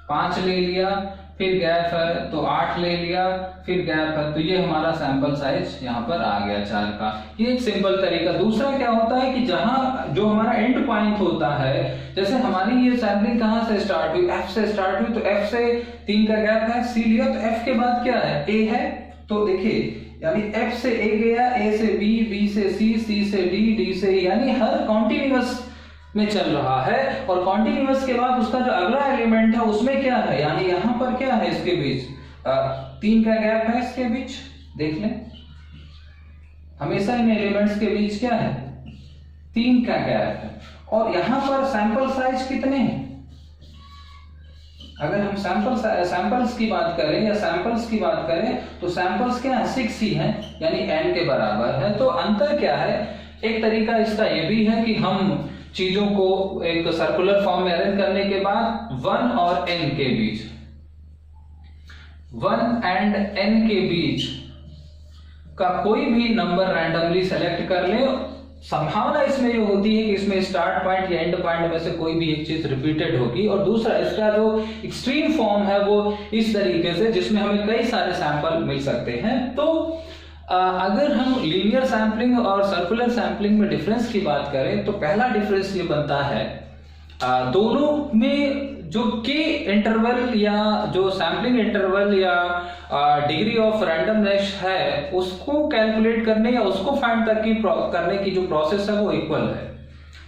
5 ले लिया। फिर गैप है तो 8 ले लिया। फिर गैप है तो ये हमारा सैंपल साइज यहाँ पर आ गया 4 का। ये एक सिंपल तरीका। दूसरा क्या होता है कि जहां जो हमारा एंड पॉइंट होता है, जैसे हमारी ये सैंपलिंग कहां से स्टार्ट हुई, F से स्टार्ट हुई, तो F से 3 का गैप है, C लिया, तो F के बाद क्या है, A है। तो देखिए यानी F से A गया, A से B, B से C, C से D, D से E, यानी हर कॉन्टिन्यूअस में चल रहा है। और कॉन्टिन्यूअस के बाद उसका जो अगला एलिमेंट है उसमें क्या है, यानी यहां पर क्या है, इसके बीच 3 का गैप है, इसके बीच देख लें, हमेशा इन एलिमेंट्स के बीच क्या है, 3 का गैप है। और यहां पर सैंपल साइज कितने हैं, अगर हम सैंपल्स की बात करें या सैंपल्स की बात करें तो सैंपल्स क्या है, 6 ही हैं, यानी n के बराबर है। तो अंतर क्या है, एक तरीका इसका ये भी है कि हम चीजों को एक सर्कुलर फॉर्म में अरेंज करने के बाद 1 और n के बीच, 1 एंड n के बीच का कोई भी नंबर रैंडमली सेलेक्ट कर ले। संभावना इसमें ये होती है कि इसमें स्टार्ट पॉइंट या एंड पॉइंट में से कोई भी एक चीज रिपीटेड होगी। और दूसरा, इसका जो एक्सट्रीम फॉर्म है वो इस तरीके से जिसमें हमें कई सारे सैंपल मिल सकते हैं। तो अगर हम लीनियर सैंपलिंग और सर्कुलर सैंपलिंग में डिफरेंस की बात करें तो पहला डिफरेंस ये बनता है, दोनों में जो के इंटरवल या जो सैंपलिंग इंटरवल या डिग्री ऑफ रैंडमनेस है उसको कैलकुलेट करने या उसको फाइंड तक की करने की जो प्रोसेस है वो इक्वल है।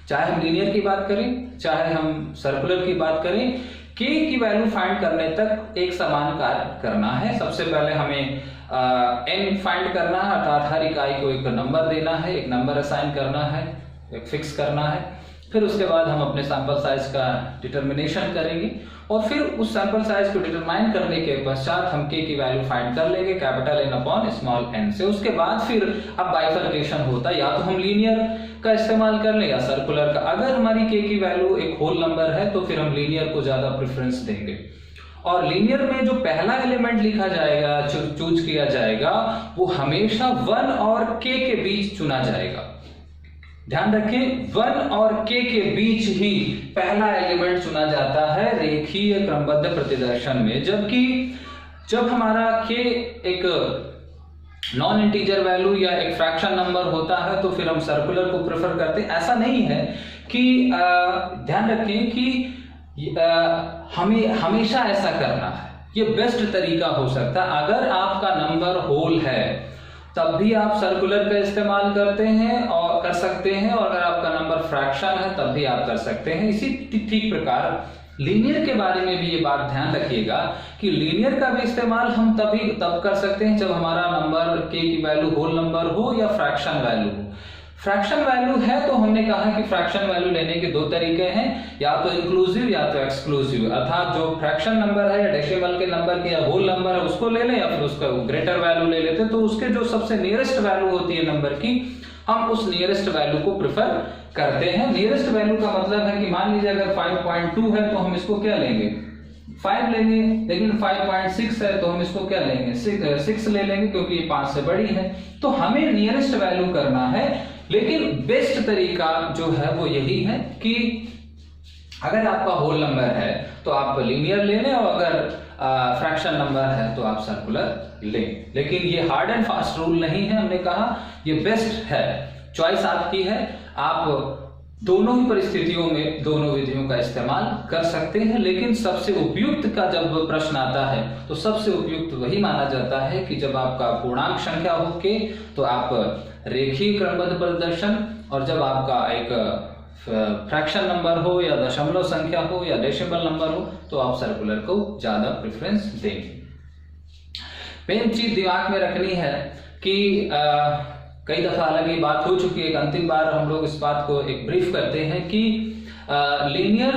चाहे हम लीनियर की बात करें चाहे हम सर्कुलर की बात करें, के की वैल्यू फाइंड करने तक एक समान कार्य करना है। सबसे पहले हमें n फाइंड करना है, अर्थात हर इकाई को एक नंबर देना है, एक नंबर असाइन करना है, एक फिक्स करना है। फिर उसके बाद हम अपने सैंपल साइज का डिटर्मिनेशन करेंगे और फिर उस सैंपल साइज को डिटरमाइन करने के पश्चात हम के की वैल्यू फाइंड कर लेंगे capital N upon small n से। उसके बाद फिर अब बाइफर्केशन होता है, या तो हम लीनियर का इस्तेमाल कर लें या सर्कुलर का। अगर हमारी के की वैल्यू एक होल नंबर है तो फिर हम लीनियर को ज्यादा प्रेफरेंस देंगे। और लीनियर में जो पहला एलिमेंट लिखा जाएगा, चूज किया जाएगा, वो हमेशा 1 और k के बीच चुना जाएगा। ध्यान रखें, 1 और k के बीच ही पहला एलिमेंट चुना जाता है रेखीय क्रमबद्ध प्रतिदर्शन में। जबकि जब हमारा k एक नॉन इंटीजर वैल्यू या एक फ्रैक्शन नंबर होता है तो फिर हम सर्कुलर को प्रेफर करते हैं। ऐसा नहीं है कि ध्यान रखें कि हमें हमेशा ऐसा करना है, ये बेस्ट तरीका हो सकता है। अगर आपका नंबर होल है तब भी आप सर्कुलर का इस्तेमाल करते हैं और कर सकते हैं, और अगर आपका नंबर फ्रैक्शन है तब भी आप कर सकते हैं। इसी ठीक प्रकार लीनियर के बारे में भी ये बात ध्यान रखिएगा कि लीनियर का भी इस्तेमाल हम तब कर सकते हैं जब हमारा नंबर के की वैल्यू होल नंबर हो या फ्रैक्शन वैल्यू हो। फ्रैक्शन वैल्यू है तो हमने कहा कि फ्रैक्शन वैल्यू लेने के दो तरीके हैं, या तो इंक्लूसिव या तो एक्सक्लूसिव। अर्थात जो फ्रैक्शन नंबर है या डेसिमल के नंबर के या होल नंबर है उसको ले लें, या फिर उसका ग्रेटर वैल्यू ले लेते हैं। तो उसके जो सबसे नियरेस्ट वैल्यू होती है नंबर की, हम उस नियरेस्ट वैल्यू को प्रेफर करते हैं। नियरेस्ट वैल्यू का मतलब है कि मान लीजिए अगर 5.2 है तो हम इसको क्या लेंगे, 5 लेंगे, लेकिन 5.6 है तो हम इसको क्या लेंगे, 6 ले लेंगे, क्योंकि ये 5 से बड़ी है। तो हमें नियरेस्ट वैल्यू करना है, लेकिन बेस्ट तरीका जो है वो यही है कि अगर आपका होल नंबर है तो आप लीनियर ले लें, और अगर फ्रैक्शन नंबर है तो आप सर्कुलर लें। लेकिन ये हार्ड एंड फास्ट रूल नहीं है, हमने कहा ये बेस्ट है, चॉइस आपकी है। आप दोनों ही परिस्थितियों में दोनों विधियों का इस्तेमाल कर सकते हैं। लेकिन सबसे उपयुक्त का जब प्रश्न आता है तो सबसे उपयुक्त वही माना जाता है कि जब आपका पूर्णांक संख्या हो के तो आप रेखीय क्रमबद्ध प्रदर्शन, और जब आपका एक फ्रैक्शन नंबर हो या दशमलव संख्या हो या डेसिमल नंबर हो तो आप सर्कुलर को ज्यादा प्रेफरेंस देंगे। मेन चीज दिमाग में रखनी है कि कई दफा अलग ही बात हो चुकी है, एक अंतिम बार हम लोग इस बात को एक ब्रीफ करते हैं कि लीनियर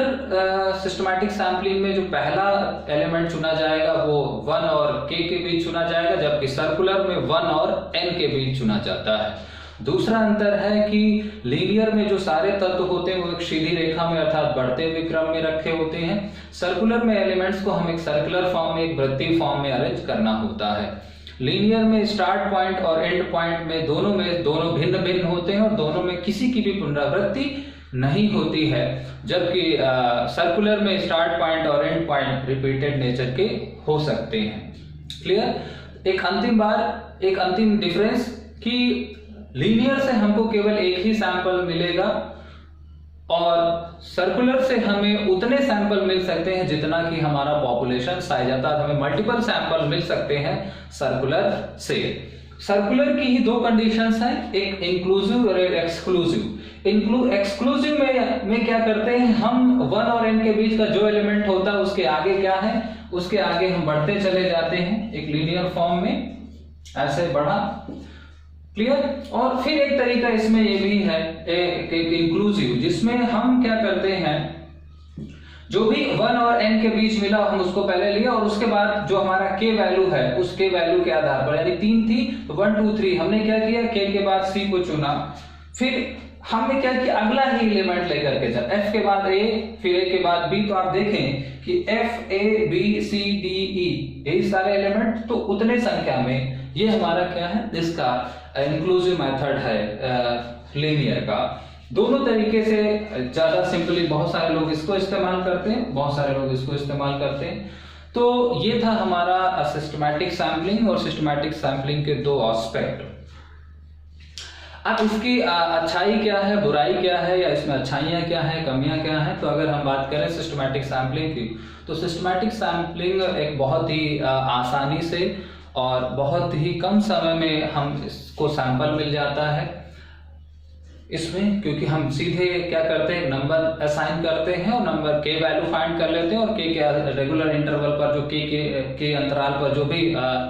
सिस्टमैटिक सैंपलिंग में जो पहला एलिमेंट चुना जाएगा वो 1 और k के बीच चुना जाएगा, जबकि सर्कुलर में 1 और n के बीच चुना जाता है। दूसरा अंतर है कि लीनियर में जो सारे तत्व होते हैं वो एक सीधी रेखा में अर्थात बढ़ते हुए क्रम में रखे होते हैं। सर्कुलर में एलिमेंट्स को हम एक सर्कुलर फॉर्म में, एक वृत्तीय फॉर्म में अरेंज करना होता है। लीनियर में स्टार्ट पॉइंट और एंड पॉइंट में दोनों भिन्न भिन्न होते हैं और दोनों में किसी की भी पुनरावृत्ति नहीं होती है, जबकि सर्कुलर में स्टार्ट पॉइंट और एंड पॉइंट रिपीटेड नेचर के हो सकते हैं। क्लियर? एक अंतिम डिफरेंस कि लीनियर से हमको केवल एक ही सैंपल मिलेगा और सर्कुलर से हमें उतने सैंपल मिल सकते हैं जितना कि हमारा पॉपुलेशन साइज आता है। हमें मल्टीपल सैंपल मिल सकते हैं सर्कुलर से। सर्कुलर की ही दो कंडीशंस हैं, एक इंक्लूसिव और एक एक्सक्लूसिव। एक्सक्लूसिव में क्या करते हैं, हम 1 और n के बीच का जो एलिमेंट होता है उसके आगे क्या है, उसके आगे हम बढ़ते चले जाते हैं एक लीनियर फॉर्म में, ऐसे बढ़ा। क्लियर? और फिर एक तरीका इसमें ये भी है एक इंक्लूसिव, जिसमें हम क्या करते हैं, जो भी 1 और n के बीच मिला हम उसको पहले लिया, और उसके बाद जो हमारा k वैल्यू है उस k वैल्यू के आधार पर, यानी 3 थी तो 1 2 3 हमने क्या किया, k के बाद c को चुना, फिर हमने क्या किया अगला ही एलिमेंट लेकर के चल, f के बाद a, फिर a के बाद b, तो आप देखें कि f a b c d e यही सारे एलिमेंट, तो उतने संख्या में ये हमारा क्या है, इसका इंक्लूसिव मेथड है लीनियर का। दोनों तरीके से ज्यादा सिंपली बहुत सारे लोग इसको इस्तेमाल करते हैं, बहुत सारे लोग इसको इस्तेमाल करते हैं। तो ये था हमारा सिस्टमैटिक सैम्पलिंग और सिस्टमैटिक सैम्पलिंग के दो एस्पेक्ट। अब इसकी अच्छाई क्या है, बुराई क्या है, या इसमें अच्छाइयाँ क्या हैं, कमियां क्या हैं। तो अगर हम बात करें सिस्टमैटिक सैम्पलिंग की, तो सिस्टमैटिक सैम्पलिंग एक बहुत ही आसानी से और बहुत ही कम समय में हम इसको सैंपल मिल जाता है इसमें, क्योंकि हम सीधे क्या करते हैं, नंबर असाइन करते हैं और नंबर के वैल्यू फाइंड कर लेते हैं, और के रेगुलर इंटरवल पर जो के अंतराल पर जो भी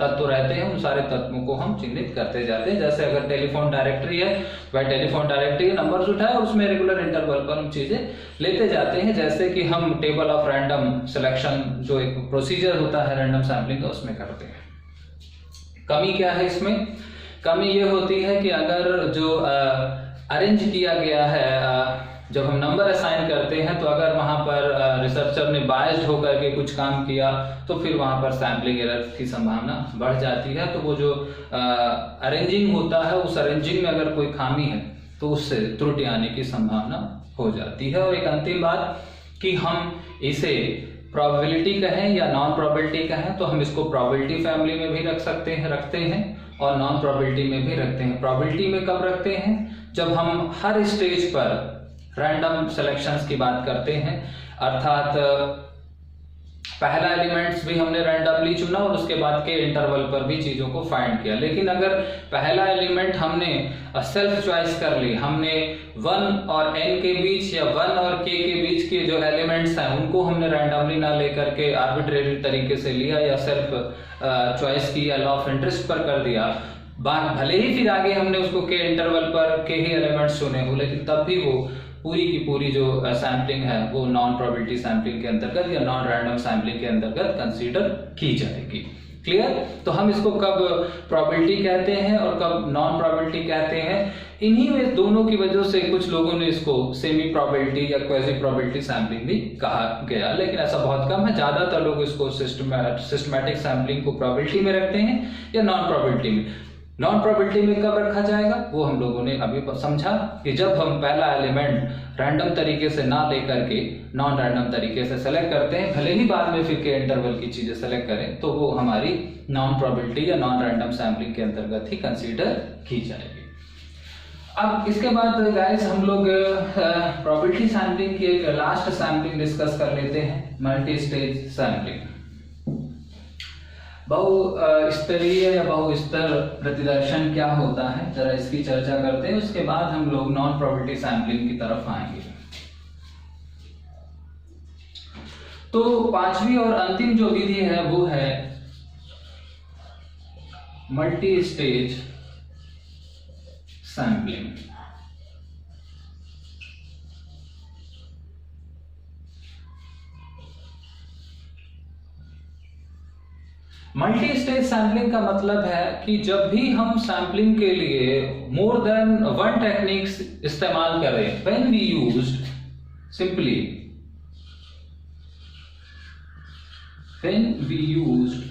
तत्व रहते हैं उन सारे तत्वों को हम चिन्हित करते जाते हैं। जैसे अगर टेलीफोन डायरेक्टरी है, वह टेलीफोन डायरेक्टरी नंबर उठाए और उसमें रेगुलर इंटरवल पर हम चीजें लेते जाते हैं, जैसे कि हम टेबल ऑफ रैंडम सिलेक्शन जो एक प्रोसीजर होता है रैंडम सैम्पलिंग का उसमें करते हैं। कमी क्या है इसमें, कमी ये होती है कि अगर जो अरेंज किया गया है, जब हम नंबर असाइन करते हैं तो अगर वहां पर रिसर्चर ने बायस्ड होकर के कुछ काम किया तो फिर वहां पर सैम्पलिंग एरर की संभावना बढ़ जाती है। तो वो जो अरेंजिंग होता है उस अरेंजिंग में अगर कोई खामी है तो उससे त्रुटि आने की संभावना हो जाती है। और एक अंतिम बात कि हम इसे प्रोबेबिलिटी कहें या नॉन प्रोबेबिलिटी कहें, तो हम इसको प्रोबेबिलिटी फैमिली में भी रखते हैं और नॉन प्रोबेबिलिटी में भी रखते हैं। प्रोबेबिलिटी में कब रखते हैं, जब हम हर स्टेज पर रैंडम सिलेक्शंस की बात करते हैं, अर्थात पहला एलिमेंट्स भी हमने रैंडमली चुना और उसके बाद के इंटरवल पर भी चीजों को फाइंड किया। लेकिन अगर पहला एलिमेंट हमने सेल्फ चॉइस कर ली, हमने 1 और n के बीच या 1 और k के बीच के जो एलिमेंट्स हैं उनको हमने रैंडमली ना लेकर के आर्बिट्रेरी तरीके से लिया या सेल्फ चॉइस की या लॉ ऑफ इंटरेस्ट पर कर दिया, भले ही फिर आगे हमने उसको के इंटरवल पर के ही एलिमेंट्स चुने हो, लेकिन तब भी वो पूरी की पूरी जो सैम्पलिंग है वो नॉन प्रोबेबिलिटी सैम्पलिंग के अंतर्गत या नॉन रैंडम सैम्पलिंग के अंतर्गत कंसीडर की जाएगी। क्लियर। तो हम इसको कब प्रोबेबिलिटी कहते हैं और कब नॉन प्रोबेबिलिटी कहते हैं, इन्हीं में दोनों की वजह से कुछ लोगों ने इसको सेमी प्रोबेबिलिटी या क्वाजी प्रोबेबिलिटी सैम्पलिंग भी कहा गया, लेकिन ऐसा बहुत कम है। ज्यादातर लोग इसको सिस्टमैटिक सैम्पलिंग को प्रोबेबिलिटी में रखते हैं या नॉन प्रोबेबिलिटी में। नॉन प्रोबेबिलिटी में कब रखा जाएगा वो हम लोगों ने अभी समझा कि जब हम पहला एलिमेंट रैंडम तरीके से ना लेकर के नॉन रैंडम तरीके से सेलेक्ट करते हैं, भले ही बाद में फिर के इंटरवल की चीजें सेलेक्ट करें, तो वो हमारी नॉन प्रोबेबिलिटी या नॉन रैंडम सैम्पलिंग के अंतर्गत ही कंसीडर की जाएगी। अब इसके बाद गाइस हम लोग प्रोबेबिलिटी सैम्पलिंग की एक लास्ट सैम्पलिंग डिस्कस कर लेते हैं, मल्टी स्टेज सैम्पलिंग। बहुस्तरीय या बहुस्तर प्रतिदर्शन क्या होता है, जरा इसकी चर्चा करते हैं, उसके बाद हम लोग नॉन प्रोबेबिलिटी सैम्पलिंग की तरफ आएंगे। तो पांचवी और अंतिम जो विधि है वो है multi stage sampling. Multi stage sampling का मतलब है कि जब भी हम सैम्पलिंग के लिए मोर देन वन टेक्निक्स इस्तेमाल करें, when we used simply when we used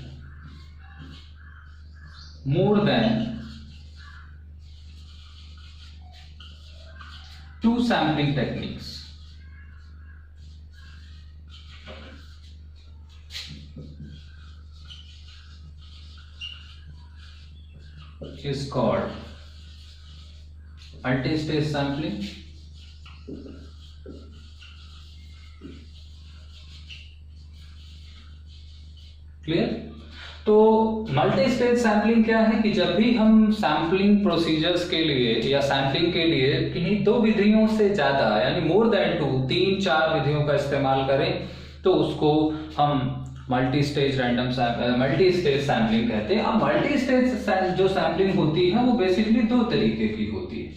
more than 2 sampling techniques, is called multi-stage sampling. Clear. तो मल्टी स्टेज सैम्पलिंग क्या है कि जब भी हम सैम्पलिंग प्रोसीजर्स के लिए या सैम्पलिंग के लिए किन्हीं 2 विधियों से ज्यादा यानी मोर देन 2 3-4 विधियों का इस्तेमाल करें तो उसको हम मल्टी स्टेज सैम्पलिंग कहते हैं। अब मल्टी स्टेज जो सैम्पलिंग होती है वो बेसिकली 2 तरीके की होती है।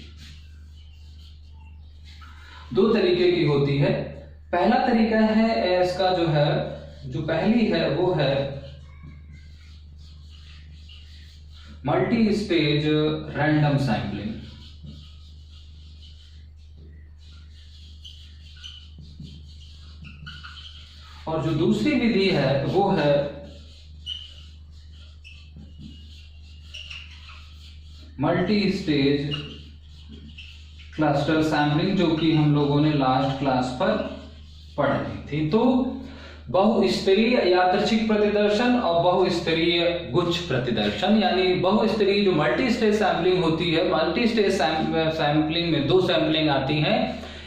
2 तरीके की होती है। पहला तरीका है इसका जो है, जो पहली है वो है मल्टी स्टेज रैंडम सैंपलिंग। और जो दूसरी विधि है वो है मल्टी स्टेज क्लस्टर सैंपलिंग, जो कि हम लोगों ने लास्ट क्लास पर पढ़ी थी। तो बहुस्तरीय यादृच्छिक प्रतिदर्शन और बहुस्तरीय गुच्छ प्रतिदर्शन, यानी बहुस्तरीय जो मल्टी स्टेज सैंपलिंग होती है, मल्टी स्टेज सैंपलिंग में दो सैंपलिंग आती हैं,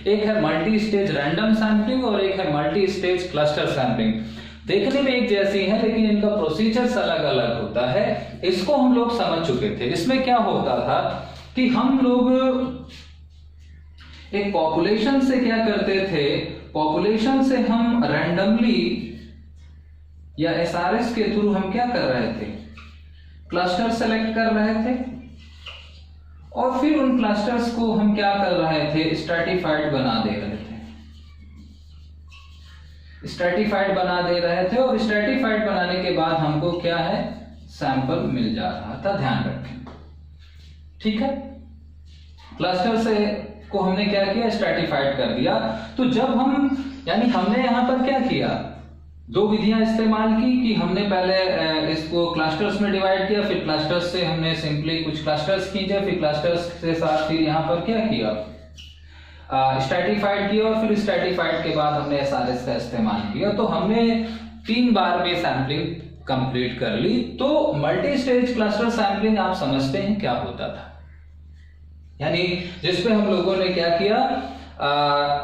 एक है मल्टी स्टेज रैंडम सैंपलिंग और एक है मल्टी स्टेज क्लस्टर सैंपलिंग। देखने में एक जैसी है लेकिन इनका प्रोसीजर्स अलग अलग होता है। इसको हम लोग समझ चुके थे। इसमें क्या होता था कि हम लोग एक पॉपुलेशन से क्या करते थे, पॉपुलेशन से हम रैंडमली या एसआरएस के थ्रू हम क्या कर रहे थे, क्लस्टर सेलेक्ट कर रहे थे और फिर उन क्लस्टर्स को हम क्या कर रहे थे, स्ट्रैटिफाइड बना दे रहे थे, स्ट्रैटिफाइड बना दे रहे थे। और स्ट्रैटिफाइड बनाने के बाद हमको क्या है, सैंपल मिल जा रहा था। ध्यान रखें, ठीक है। क्लस्टर से को हमने क्या किया, स्ट्रैटिफाइड कर दिया। तो जब हम, यानी हमने यहां पर क्या किया, दो विधियां इस्तेमाल की कि हमने पहले इसको क्लस्टर्स में डिवाइड किया, फिर क्लस्टर्स से हमने सिंपली कुछ क्लस्टर्स खींचे, फिर क्लस्टर्स के साथ फिर यहां पर क्या किया, स्ट्रैटिफाइड किया और फिर स्ट्रैटिफाइड के बाद हमने एसआरएस का इस्तेमाल किया। तो हमने 3 बार में सैंपलिंग कंप्लीट कर ली। तो मल्टी स्टेज क्लस्टर सैंपलिंग आप समझते हैं क्या होता था, यानी जिसपे हम लोगों ने क्या किया,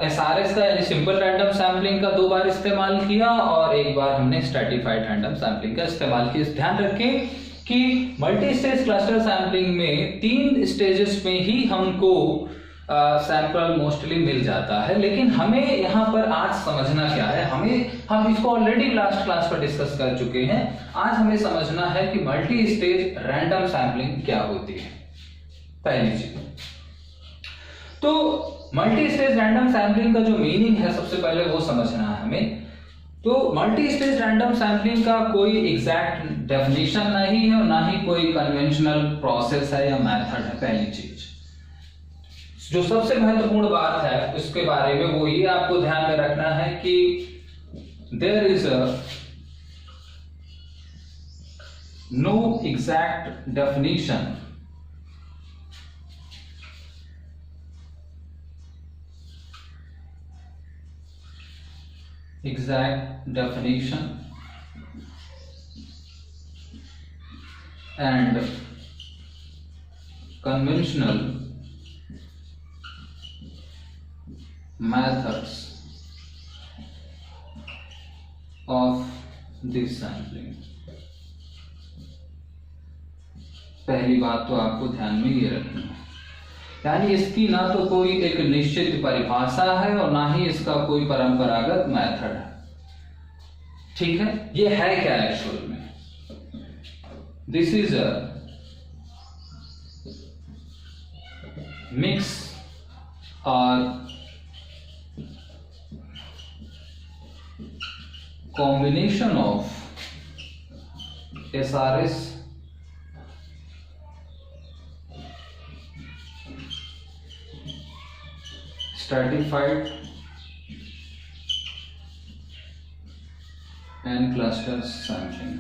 एसआरएस का यानी सिंपल रैंडम सैंपलिंग का 2 बार इस्तेमाल किया और 1 बार हमने स्ट्रैटिफाइड रैंडम सैंपलिंग का इस्तेमाल किया। ध्यान रखें कि मल्टी स्टेज क्लस्टर सैंपलिंग में 3 स्टेजेस में ही हमको सैंपल मोस्टली मिल जाता है। लेकिन हमें यहाँ पर आज समझना क्या है, हम इसको ऑलरेडी लास्ट क्लास पर डिस्कस कर चुके हैं। आज हमें समझना है कि मल्टी स्टेज रैंडम सैंपलिंग क्या होती है। पहली चीज तो मल्टी स्टेज रैंडम सैंपलिंग का जो मीनिंग है सबसे पहले वो समझना है हमें। तो मल्टी स्टेज रैंडम सैंपलिंग का कोई एग्जैक्ट डेफिनेशन नहीं है और ना ही कोई कन्वेंशनल प्रोसेस है या मेथड है। पहली चीज जो सबसे महत्वपूर्ण बात है उसके बारे में वो ये आपको ध्यान में रखना है कि there is no exact definition and conventional methods of this sampling। पहली बात तो आपको ध्यान में ये रखनी है, यानी इसकी ना तो कोई एक निश्चित परिभाषा है और ना ही इसका कोई परंपरागत मेथड है। ठीक है, ये है क्या एक्चुअल में, दिस इज अ मिक्स और combination of SRS stratified and cluster sampling।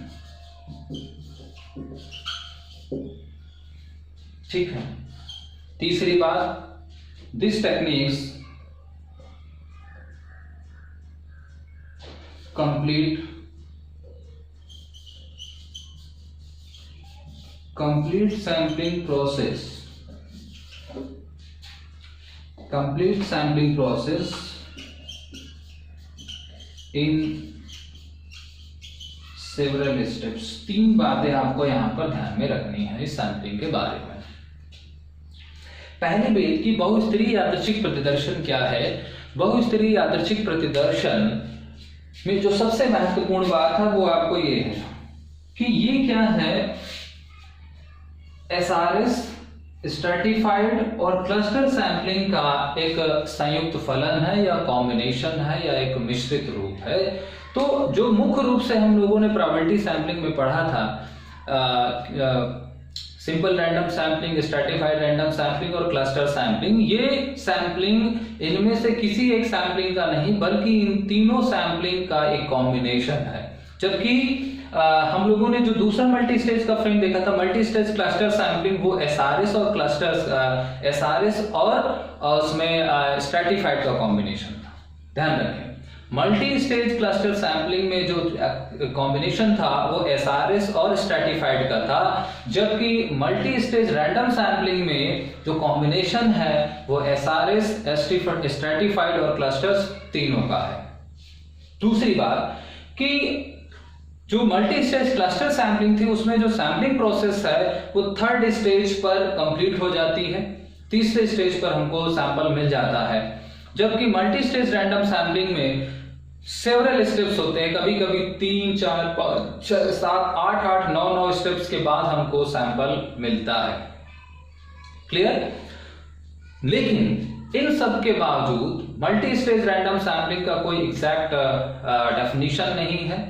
ठीक है। तीसरी बात, this techniques complete sampling process in several steps। 3 बातें आपको यहां पर ध्यान में रखनी है इस सैंपलिंग के बारे में। पहली बात कि बहुस्तरीय यादृच्छिक प्रतिदर्शन क्या है। बहुस्तरीय यादृच्छिक प्रतिदर्शन में जो सबसे महत्वपूर्ण बात है वो आपको ये है कि ये क्या है, एसआरएस स्ट्रैटिफाइड और क्लस्टर सैंपलिंग का एक संयुक्त फलन है या कॉम्बिनेशन है या एक मिश्रित रूप है। तो जो मुख्य रूप से हम लोगों ने प्रोबेबिलिटी सैंपलिंग में पढ़ा था, simple random sampling, stratified random sampling और क्लस्टर सैंपलिंग, ये सैंपलिंग इनमें से किसी एक सैंपलिंग का नहीं बल्कि इन तीनों सैंपलिंग का एक कॉम्बिनेशन है। जबकि हम लोगों ने जो दूसरा मल्टी स्टेज का फ्रेम देखा था, मल्टी स्टेज क्लस्टर सैंपलिंग, वो एसआरएस और क्लस्टर एसआरएस और उसमें स्ट्रैटिफाइड का कॉम्बिनेशन था। ध्यान रखें, मल्टी स्टेज क्लस्टर सैंपलिंग में जो कॉम्बिनेशन था वो एसआरएस और स्ट्रैटिफाइड का था, जबकि मल्टी स्टेज रैंडम सैंपलिंग में जो कॉम्बिनेशन है वो एसआरएस, स्ट्रैटिफाइड और क्लस्टर्स तीनों का है। दूसरी बात कि जो मल्टी स्टेज क्लस्टर सैंपलिंग थी उसमें जो सैंपलिंग प्रोसेस है वो थर्ड स्टेज पर कंप्लीट हो जाती है, तीसरे स्टेज पर हमको सैंपल मिल जाता है। जबकि मल्टी स्टेज रैंडम सैंपलिंग में सेवरल स्टेप्स होते हैं, कभी कभी 3, 4, 5, 6, 7, 8, 9 स्टेप्स के बाद हमको सैंपल मिलता है। क्लियर? लेकिन इन सब के बावजूद मल्टी स्टेज रैंडम सैंपलिंग का कोई एग्जैक्ट डेफिनेशन नहीं है।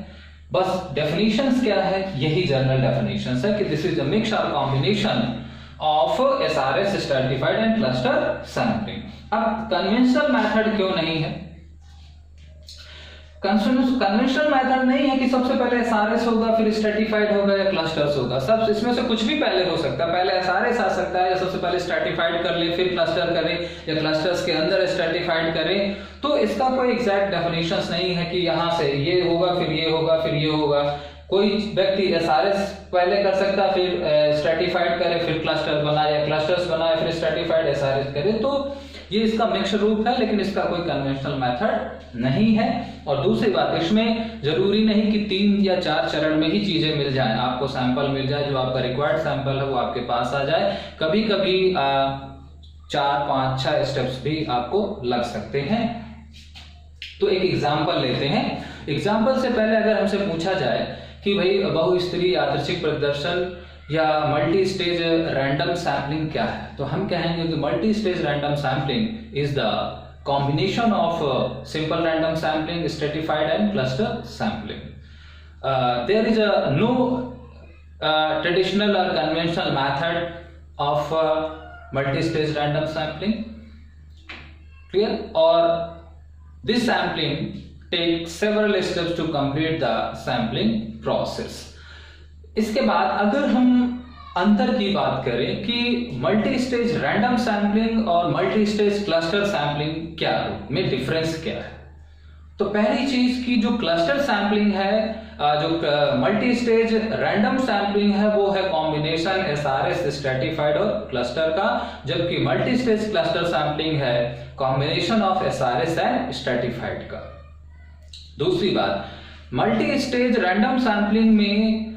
बस डेफिनेशंस क्या है, यही जनरल डेफिनेशंस है कि दिस इज अ मिक्स और combination of SRS, stratified and cluster sampling. अब कन्वेंशनल मेथड क्यों नहीं है? कन्वेंशनल मेथड नहीं है कि सबसे पहले एसआरएस होगा फिर स्ट्रैटिफाइड होगा या क्लस्टर्स होगा। सब इसमें से कुछ भी पहले हो सकता है, पहले एसआरएस आ सकता है या सबसे पहले स्ट्रैटिफाइड कर ले फिर क्लस्टर करें या क्लस्टर्स के अंदर स्ट्रैटिफाइड करें। तो इसका कोई एग्जैक्ट डेफिनेशंस नहीं है कि यहां से ये होगा फिर ये होगा फिर ये होगा। कोई व्यक्ति एसआरएस पहले कर सकता फिर स्ट्रैटिफाइड करे फिर क्लस्टर बनाए या क्लस्टर्स बनाए फिर स्ट्रैटिफाइड एसआरएस करे। तो ये इसका मिक्स रूप है, लेकिन इसका कोई कन्वेंशनल मेथड नहीं है। और दूसरी बात, इसमें जरूरी नहीं कि 3 या 4 चरण में ही चीजें मिल जाएं, आपको सैंपल मिल जाए, जो आपका रिक्वायर्ड सैंपल है वो आपके पास आ जाए। कभी कभी 4, 5, 6 स्टेप्स भी आपको लग सकते हैं। तो एक एग्जाम्पल लेते हैं। एग्जाम्पल से पहले अगर हमसे पूछा जाए कि भाई बहुस्तरीय यादृच्छिक प्रदर्शन या मल्टी स्टेज रैंडम सैंपलिंग क्या है, तो हम कहेंगे कि multi stage random sampling is the combination of simple random sampling, stratified and cluster sampling. There is no traditional or conventional method of multi-stage random sampling. Clear? Or this sampling takes several steps to complete the sampling process. इसके बाद अगर हम अंतर की बात करें कि multi stage random sampling और मल्टी स्टेज क्लस्टर सैंपलिंग क्या है, में डिफरेंस क्या है, तो पहली चीज की जो क्लस्टर सैंपलिंग है, जो मल्टी स्टेज रैंडम सैंपलिंग है वो है कॉम्बिनेशन एसआरएस, स्ट्रैटिफाइड और क्लस्टर का, जबकि मल्टी स्टेज क्लस्टर सैंपलिंग है combination of SRS and stratified का। दूसरी बात, मल्टी स्टेज रैंडम सैंपलिंग में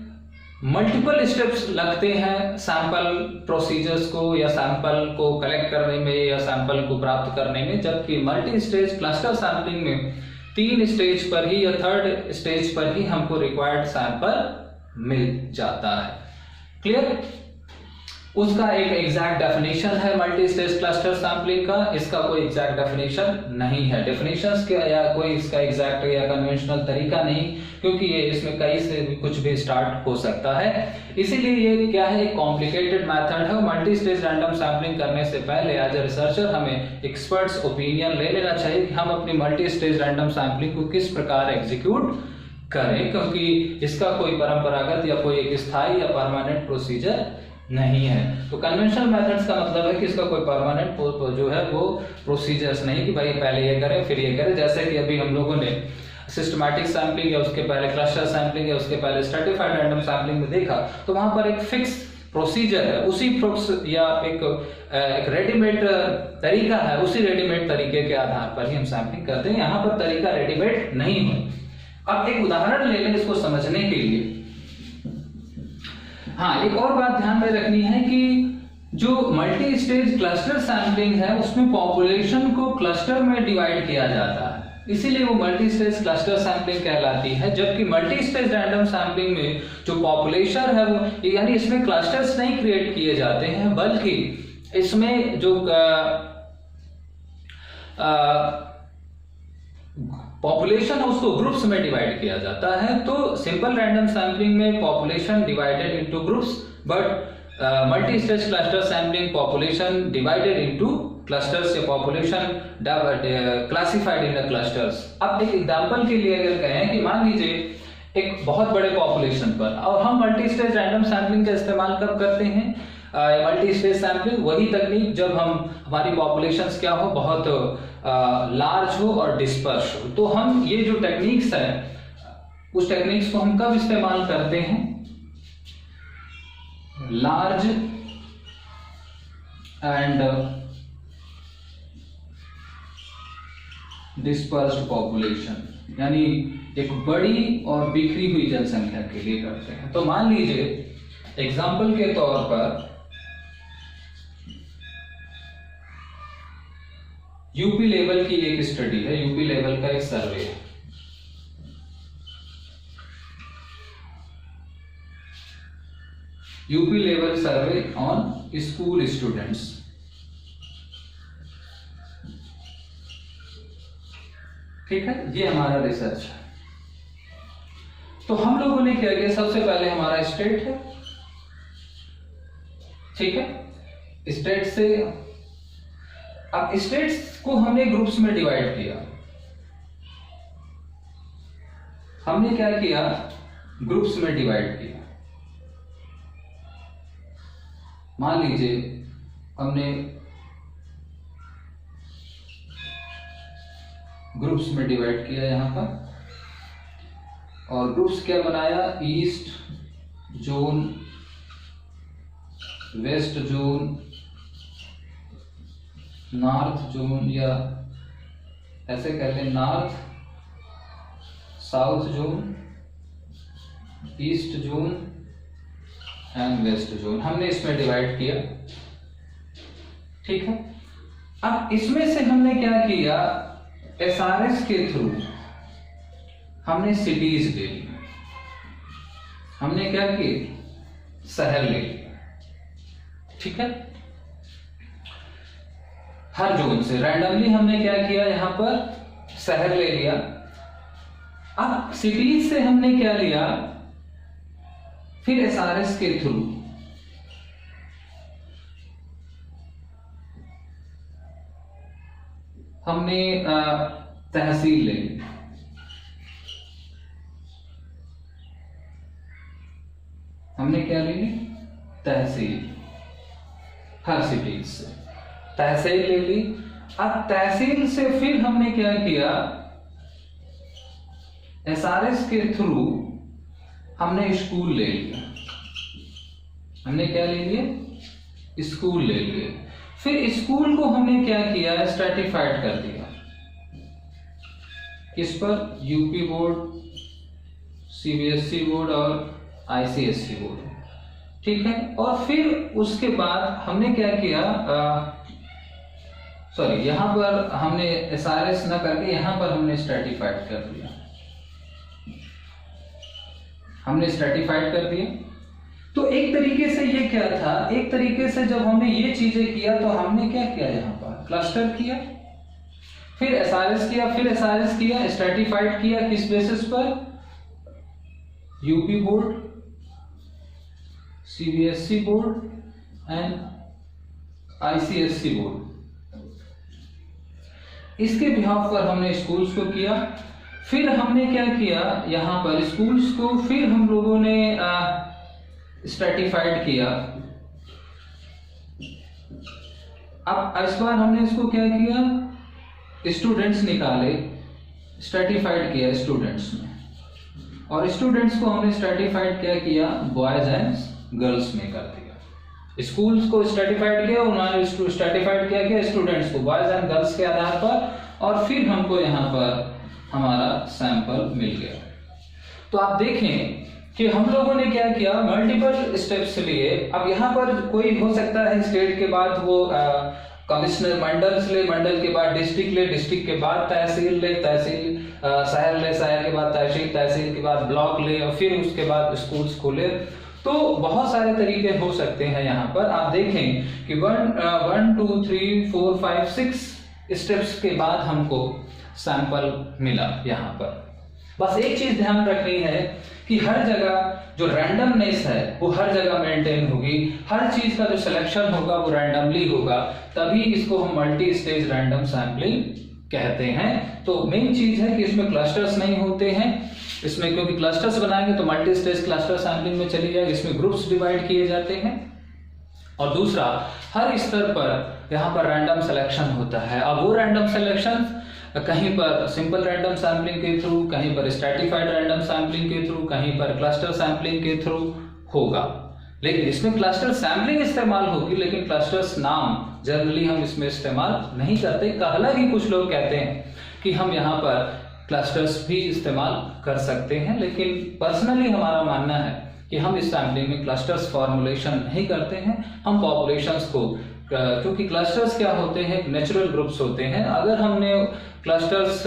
मल्टीपल स्टेप्स लगते हैं सैंपल प्रोसीजर्स को या सैंपल को कलेक्ट करने में या सैंपल को प्राप्त करने में, जबकि मल्टी स्टेज क्लस्टर सैंपलिंग में 3 स्टेज पर ही या 3rd स्टेज पर ही हमको रिक्वायर्ड सैंपल मिल जाता है। क्लियर? उसका एक एग्जैक्ट डेफिनेशन है मल्टी स्टेज क्लस्टर सैंपलिंग का, इसका कोई एग्जैक्ट डेफिनेशन नहीं है। डेफिनेशंस के या कोई इसका एग्जैक्ट या कन्वेंशनल तरीका नहीं, क्योंकि ये इसमें कई से भी कुछ भी स्टार्ट हो सकता है। इसीलिए ये क्या है, एक कॉम्प्लिकेटेड मेथड है। मल्टी स्टेज रैंडम सैंपलिंग करने से पहले एज ए रिसर्चर हमें एक्सपर्ट्स ओपिनियन ले लेना चाहिए कि हम अपनी मल्टी स्टेज रैंडम सैंपलिंग को किस प्रकार एग्जीक्यूट करें, क्योंकि इसका कोई परंपरागत या कोई एक स्थायी या परमानेंट प्रोसीजर नहीं है। तो कन्वेंशनल मेथड्स का मतलब है कि इसका कोई परमानेंट जो है वो प्रोसीजर्स नहीं कि भाई पहले ये करें फिर ये करें। जैसे कि अभी हम लोगों ने सिस्टमैटिक सैंपलिंग या उसके पहले क्लस्टर सैंपलिंग या उसके पहले स्ट्रैटिफाइड रैंडम सैंपलिंग में देखा, तो वहां पर एक फिक्स प्रोसीजर है, उसी या एक रेडीमेड तरीका है, उसी रेडीमेड तरीके के आधार पर ही हम सैंपलिंग करते हैं। यहाँ पर तरीका रेडीमेड नहीं है। अब एक उदाहरण ले लें इसको समझने के लिए। हाँ, एक और बात ध्यान में रखनी है कि जो मल्टी स्टेज क्लस्टर सैंपलिंग है उसमें पॉपुलेशन को क्लस्टर में डिवाइड किया जाता है, इसीलिए वो मल्टी स्टेज क्लस्टर सैंपलिंग कहलाती है। जबकि मल्टी स्टेज रैंडम सैंपलिंग में जो पॉपुलेशन है वो यानी इसमें क्लस्टर्स नहीं क्रिएट किए जाते हैं, बल्कि इसमें जो पॉपुलेशन है उसको ग्रुप्स में डिवाइड किया जाता है। तो सिंपल रैंडम सैंपलिंग में population divided into groups, but multi stage cluster sampling population divided into clusters या पॉपुलेशन क्लासिफाइड इन क्लस्टर्स। अब एक एग्जांपल के लिए अगर कहें कि मान लीजिए एक बहुत बड़े पॉपुलेशन पर, और हम मल्टी स्टेज रैंडम सैंपलिंग का इस्तेमाल कब करते हैं? मल्टी स्टेज सैंपलिंग वही तकनीक जब हमारी पॉपुलेशंस क्या हो, बहुत लार्ज हो और डिस्पर्स हो। तो हम ये जो टेक्निक्स है उस टेक्निक्स को हम कब इस्तेमाल करते हैं? लार्ज एंड डिस्पर्स्ड पॉपुलेशन, यानी एक बड़ी और बिखरी हुई जनसंख्या के लिए करते हैं। तो मान लीजिए एग्जाम्पल के तौर पर यूपी लेवल की एक स्टडी है, यूपी लेवल का एक सर्वे है। UP level survey on school students. ठीक है, ये हमारा रिसर्च है। तो हम लोगों ने क्या किया, सबसे पहले हमारा स्टेट है, ठीक है, स्टेट से अब स्टेट्स को हमने ग्रुप्स में डिवाइड किया। हमने क्या किया, ग्रुप्स में डिवाइड किया। मान लीजिए हमने ग्रुप्स में डिवाइड किया यहां पर, और ग्रुप्स क्या बनाया, east zone, west zone, north zone, या ऐसे कह लें north, south zone, east zone and west zone. हमने इसमें डिवाइड किया, ठीक है। अब इसमें से हमने क्या किया, एसआरएस के थ्रू हमने सिटीज ले ली। हमने क्या किया, शहर ले लिया, ठीक है। हर जोन से रैंडमली हमने क्या किया, यहां पर शहर ले लिया। अब सिटीज से हमने क्या लिया, फिर एसआरएस के थ्रू हमने तहसील ले ली। हमने क्या ले ली, तहसील, हर सिटीज से तहसील ले ली। अब तहसील से फिर हमने क्या किया, एसआरएस के थ्रू हमने स्कूल ले लिया। हमने क्या ले लिया, स्कूल ले लिए। फिर स्कूल को हमने क्या किया, स्ट्रैटिफाइड कर दिया। किस पर, यूपी बोर्ड, सीबीएसई बोर्ड और आईसीएसई बोर्ड, ठीक है। और फिर उसके बाद हमने क्या किया, सॉरी यहां पर हमने एसआरएस न करके यहां पर हमने स्ट्रैटिफाइड कर दिया। हमने स्ट्रैटिफाइड कर दिया। तो एक तरीके से ये क्या था, एक तरीके से जब हमने ये चीजें किया तो हमने क्या किया, यहां पर क्लस्टर किया, फिर एसआरएस किया, फिर एसआरएस किया, स्ट्रैटिफाइड किया। किस बेसिस पर, UP board, CBSE board and ICSE board. इसके बिहाफ पर हमने स्कूल्स को किया। फिर हमने क्या किया, यहां पर स्कूल्स को फिर हम लोगों ने स्ट्रैटिफाइड किया। अब इस बार हमने इसको क्या किया, स्टूडेंट्स निकाले, स्ट्रैटिफाइड किया स्टूडेंट्स में, और स्टूडेंट्स को हमने स्ट्रैटिफाइड क्या किया, बॉयज एंड गर्ल्स में कर दिया। स्कूल्स को स्ट्रैटिफाइड किया, उन्होंने स्ट्रैटिफाइड क्या किया, स्टूडेंट्स को बॉयज एंड गर्ल्स के आधार पर, और फिर हमको यहाँ पर हमारा सैंपल मिल गया। तो आप देखें कि हम लोगों ने क्या किया, मल्टीपल स्टेप्स लिए। अब यहाँ पर कोई हो सकता है स्टेट के बाद वो कमिश्नर, मंडल ले, मंडल के बाद डिस्ट्रिक्ट ले, डिस्ट्रिक्ट के बाद तहसील ले, तहसील शहर ले, शहर के बाद तहसील, तहसील के बाद ब्लॉक ले, और फिर उसके बाद स्कूल्स खोले। तो बहुत सारे तरीके हो सकते हैं। यहाँ पर आप देखें कि 1 2 3 4 5 6 स्टेप्स के बाद हमको सैंपल मिला। यहाँ पर बस एक चीज ध्यान रखनी है कि हर जगह जो रैंडमनेस है वो हर जगह मेंटेन होगी, हर चीज का जो सिलेक्शन होगा वो रैंडमली होगा, तभी इसको हम मल्टी स्टेज रैंडम सैंपलिंग कहते हैं। तो मेन चीज है कि इसमें क्लस्टर्स नहीं होते हैं, इसमें क्योंकि क्लस्टर्स बनाएंगे तो मल्टी स्टेज क्लस्टर सैंपलिंग में चली जाएगी, इसमें ग्रुप्स डिवाइड किए जाते हैं। और दूसरा, हर स्तर पर यहाँ पर रैंडम सिलेक्शन होता है। अब वो रैंडम सिलेक्शन कहीं पर सिंपल रैंडम सैंपलिंग के थ्रू, कहीं पर स्ट्रैटिफाइड रैंडम सैंपलिंग के थ्रू, कहीं पर क्लस्टर सैंपलिंग के थ्रू होगा। लेकिन इसमें क्लस्टर सैंपलिंग इस्तेमाल होगी, लेकिन क्लस्टर्स नाम जनरली हम इसमें इस्तेमाल नहीं करते। हालांकि कुछ लोग कहते हैं कि हम यहाँ पर क्लस्टर्स भी इस्तेमाल कर सकते हैं, लेकिन पर्सनली हमारा मानना है कि हम इस सैंपलिंग में क्लस्टर्स फॉर्मुलेशन नहीं करते हैं। हम पॉपुलेशंस को, क्योंकि क्लस्टर्स क्या होते हैं, नेचुरल ग्रुप्स होते हैं। अगर हमने क्लस्टर्स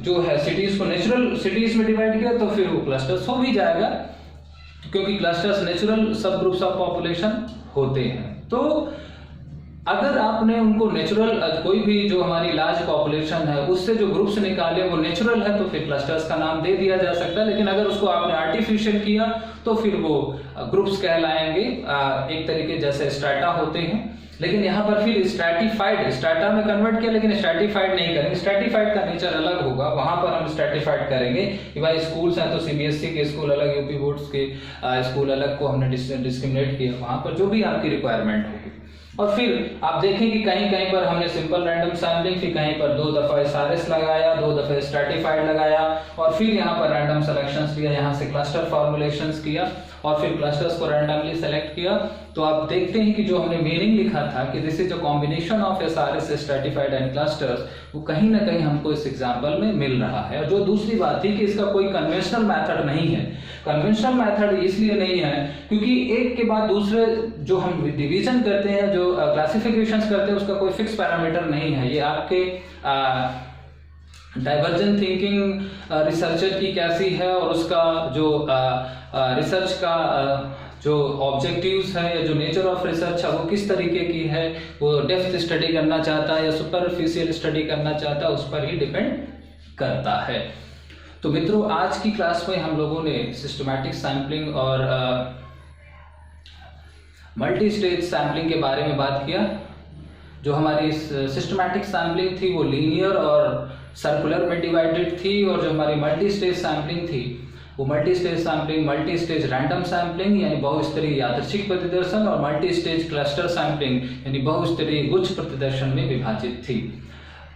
जो है सिटीज को नेचुरल सिटीज में डिवाइड किया तो फिर वो क्लस्टर्स हो भी जाएगा, क्योंकि क्लस्टर्स नेचुरल सब ग्रुप्स ऑफ पॉपुलेशन होते हैं। तो अगर आपने उनको नेचुरल, कोई भी जो हमारी लार्ज पॉपुलेशन है उससे जो ग्रुप्स निकाले वो नेचुरल है तो फिर क्लस्टर्स का नाम दे दिया जा सकता है। लेकिन अगर उसको आपने आर्टिफिशियल किया तो फिर वो ग्रुप्स कहलाएंगे, एक तरीके जैसे स्ट्रैटा होते हैं। लेकिन यहाँ पर फिर स्ट्रैटिफाइड, स्ट्रैटा में कन्वर्ट किया लेकिन स्ट्रैटिफाइड नहीं करेंगे, स्ट्रैटिफाइड का नेचर अलग होगा। वहां पर हम स्ट्रैटिफाइड करेंगे कि भाई स्कूल्स हैं तो सीबीएसई के स्कूल अलग, यूपी बोर्ड्स के स्कूल अलग को हमने डिस्क्रिमिनेट किया, वहां पर जो भी आपकी रिक्वायरमेंट होगी। और फिर आप देखें कि कहीं कहीं पर हमने सिंपल रैंडम सैंपलिंग, फिर कहीं पर 2 दफा एसआरएस लगाया, 2 दफा स्ट्रैटिफाइड लगाया, और फिर यहाँ पर रैंडम सिलेक्शंस लिया, यहाँ से क्लस्टर फॉर्मुलेशंस किया और फिर क्लस्टर्स को रैंडमली सेलेक्ट किया। तो आप देखते हैं कि जो हमने मीनिंग लिखा था कि this is a combination of SRS, stratified and clusters, वो कहीं ना कहीं हमको इस एग्जाम्पल में मिल रहा है। और जो दूसरी बात थी कि इसका कोई कन्वेंशनल मेथड नहीं है। कन्वेंशनल मेथड इसलिए नहीं है क्योंकि एक के बाद दूसरे जो हम डिवीजन करते हैं, जो क्लासिफिकेशंस करते हैं, उसका कोई फिक्स पैरामीटर नहीं है। ये आपके डाइवर्जेंट थिंकिंग रिसर्चर की कैसी है और उसका जो रिसर्च का जो ऑब्जेक्टिव्स है या जो नेचर ऑफ रिसर्च है वो किस तरीके की है, वो डेप्थ स्टडी करना चाहता है या सुपरफिशियल स्टडी करना चाहता है, उस पर ही डिपेंड करता है। तो मित्रों, आज की क्लास में हम लोगों ने सिस्टमैटिक सैंपलिंग और मल्टी स्टेज सैंपलिंग के बारे में बात किया। जो हमारी सिस्टमैटिक सैंपलिंग थी वो लीनियर और सर्कुलर में डिवाइडेड थी, और जो हमारी मल्टी स्टेज सैंपलिंग थी वो multi stage sampling, multi stage random sampling यानी बहुस्तरीय यादृच्छिक प्रतिदर्शन, और मल्टी स्टेज क्लस्टर सैंपलिंग यानी बहुस्तरीय गुच्छ प्रतिदर्शन में विभाजित थी।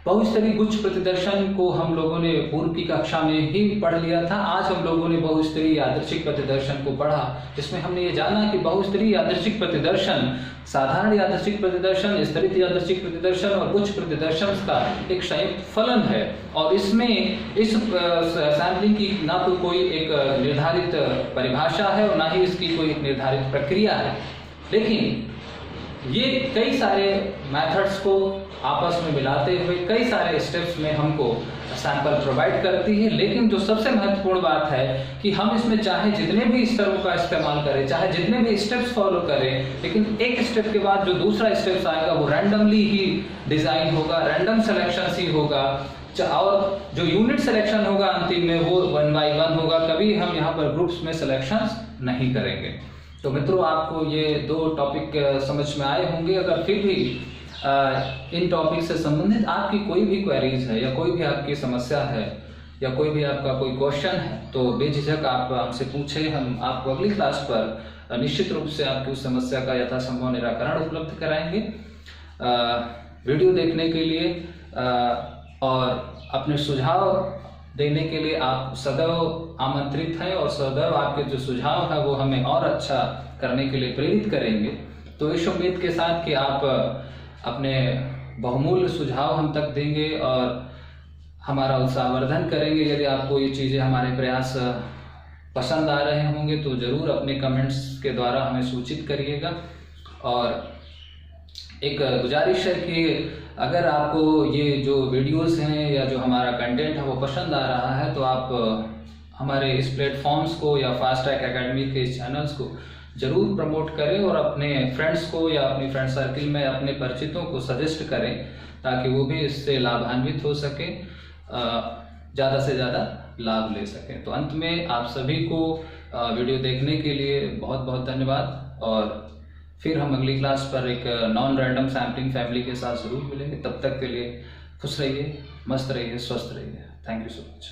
बहुस्तरीय गुच्छ प्रतिदर्शन को हम लोगों ने पूर्व की कक्षा में ही पढ़ लिया था। आज हम लोगों ने बहुस्तरीय यादृच्छिक प्रतिदर्शन को पढ़ा, जिसमें हमने ये जाना कि बहुस्तरीय यादृच्छिक प्रतिदर्शन साधारण यादृच्छिक प्रतिदर्शन, स्तरित यादृच्छिक प्रतिदर्शन और गुच्छ प्रतिदर्शन का एक संयुक्त फलन है। और इसमें इस सैंपलिंग की ना तो कोई एक निर्धारित परिभाषा है और ना ही इसकी कोई निर्धारित प्रक्रिया है, लेकिन ये कई सारे मेथड्स को आपस में मिलाते हुए कई सारे स्टेप्स में हमको सैंपल प्रोवाइड करती है। लेकिन जो सबसे महत्वपूर्ण बात है कि हम इसमें चाहे जितने भी स्तरों का इस्तेमाल करें, चाहे जितने भी स्टेप्स फॉलो करें, लेकिन एक स्टेप के बाद जो दूसरा स्टेप्स आएगा वो रैंडमली ही डिजाइन होगा, रैंडम सिलेक्शन ही होगा, और जो यूनिट सिलेक्शन होगा अंतिम में वो 1 by 1 होगा। कभी हम यहाँ पर ग्रुप्स में सिलेक्शन नहीं करेंगे। तो मित्रों, आपको ये 2 टॉपिक समझ में आए होंगे। अगर फिर भी इन टॉपिक से संबंधित आपकी कोई भी क्वेरीज है या कोई भी आपकी समस्या है या कोई भी आपका कोई क्वेश्चन है तो बेझिझक आप हमसे पूछें। हम आपको अगली क्लास पर निश्चित रूप से आपकी उस समस्या का यथासंभव निराकरण उपलब्ध कराएंगे। वीडियो देखने के लिए और अपने सुझाव देने के लिए आप सदैव आमंत्रित हैं, और सदैव आपके जो सुझाव है वो हमें और अच्छा करने के लिए प्रेरित करेंगे। तो इस उम्मीद के साथ कि आप अपने बहुमूल्य सुझाव हम तक देंगे और हमारा उत्साहवर्धन करेंगे। यदि आपको ये चीज़ें, हमारे प्रयास पसंद आ रहे होंगे तो ज़रूर अपने कमेंट्स के द्वारा हमें सूचित करिएगा। और एक गुजारिश है कि अगर आपको ये जो वीडियोस हैं या जो हमारा कंटेंट है वो पसंद आ रहा है तो आप हमारे इस प्लेटफॉर्म्स को या फास्ट ट्रैक एकेडमी के इस चैनल्स को जरूर प्रमोट करें और अपने फ्रेंड्स को या अपनी फ्रेंड सर्किल में अपने परिचितों को सजेस्ट करें ताकि वो भी इससे लाभान्वित हो सके, ज़्यादा से ज़्यादा लाभ ले सकें। तो अंत में आप सभी को वीडियो देखने के लिए बहुत बहुत धन्यवाद और फिर हम अगली क्लास पर एक नॉन रैंडम सैम्पलिंग फैमिली के साथ ज़रूर मिलेंगे। तब तक के लिए खुश रहिए, मस्त रहिए, स्वस्थ रहिए। Thank you so much.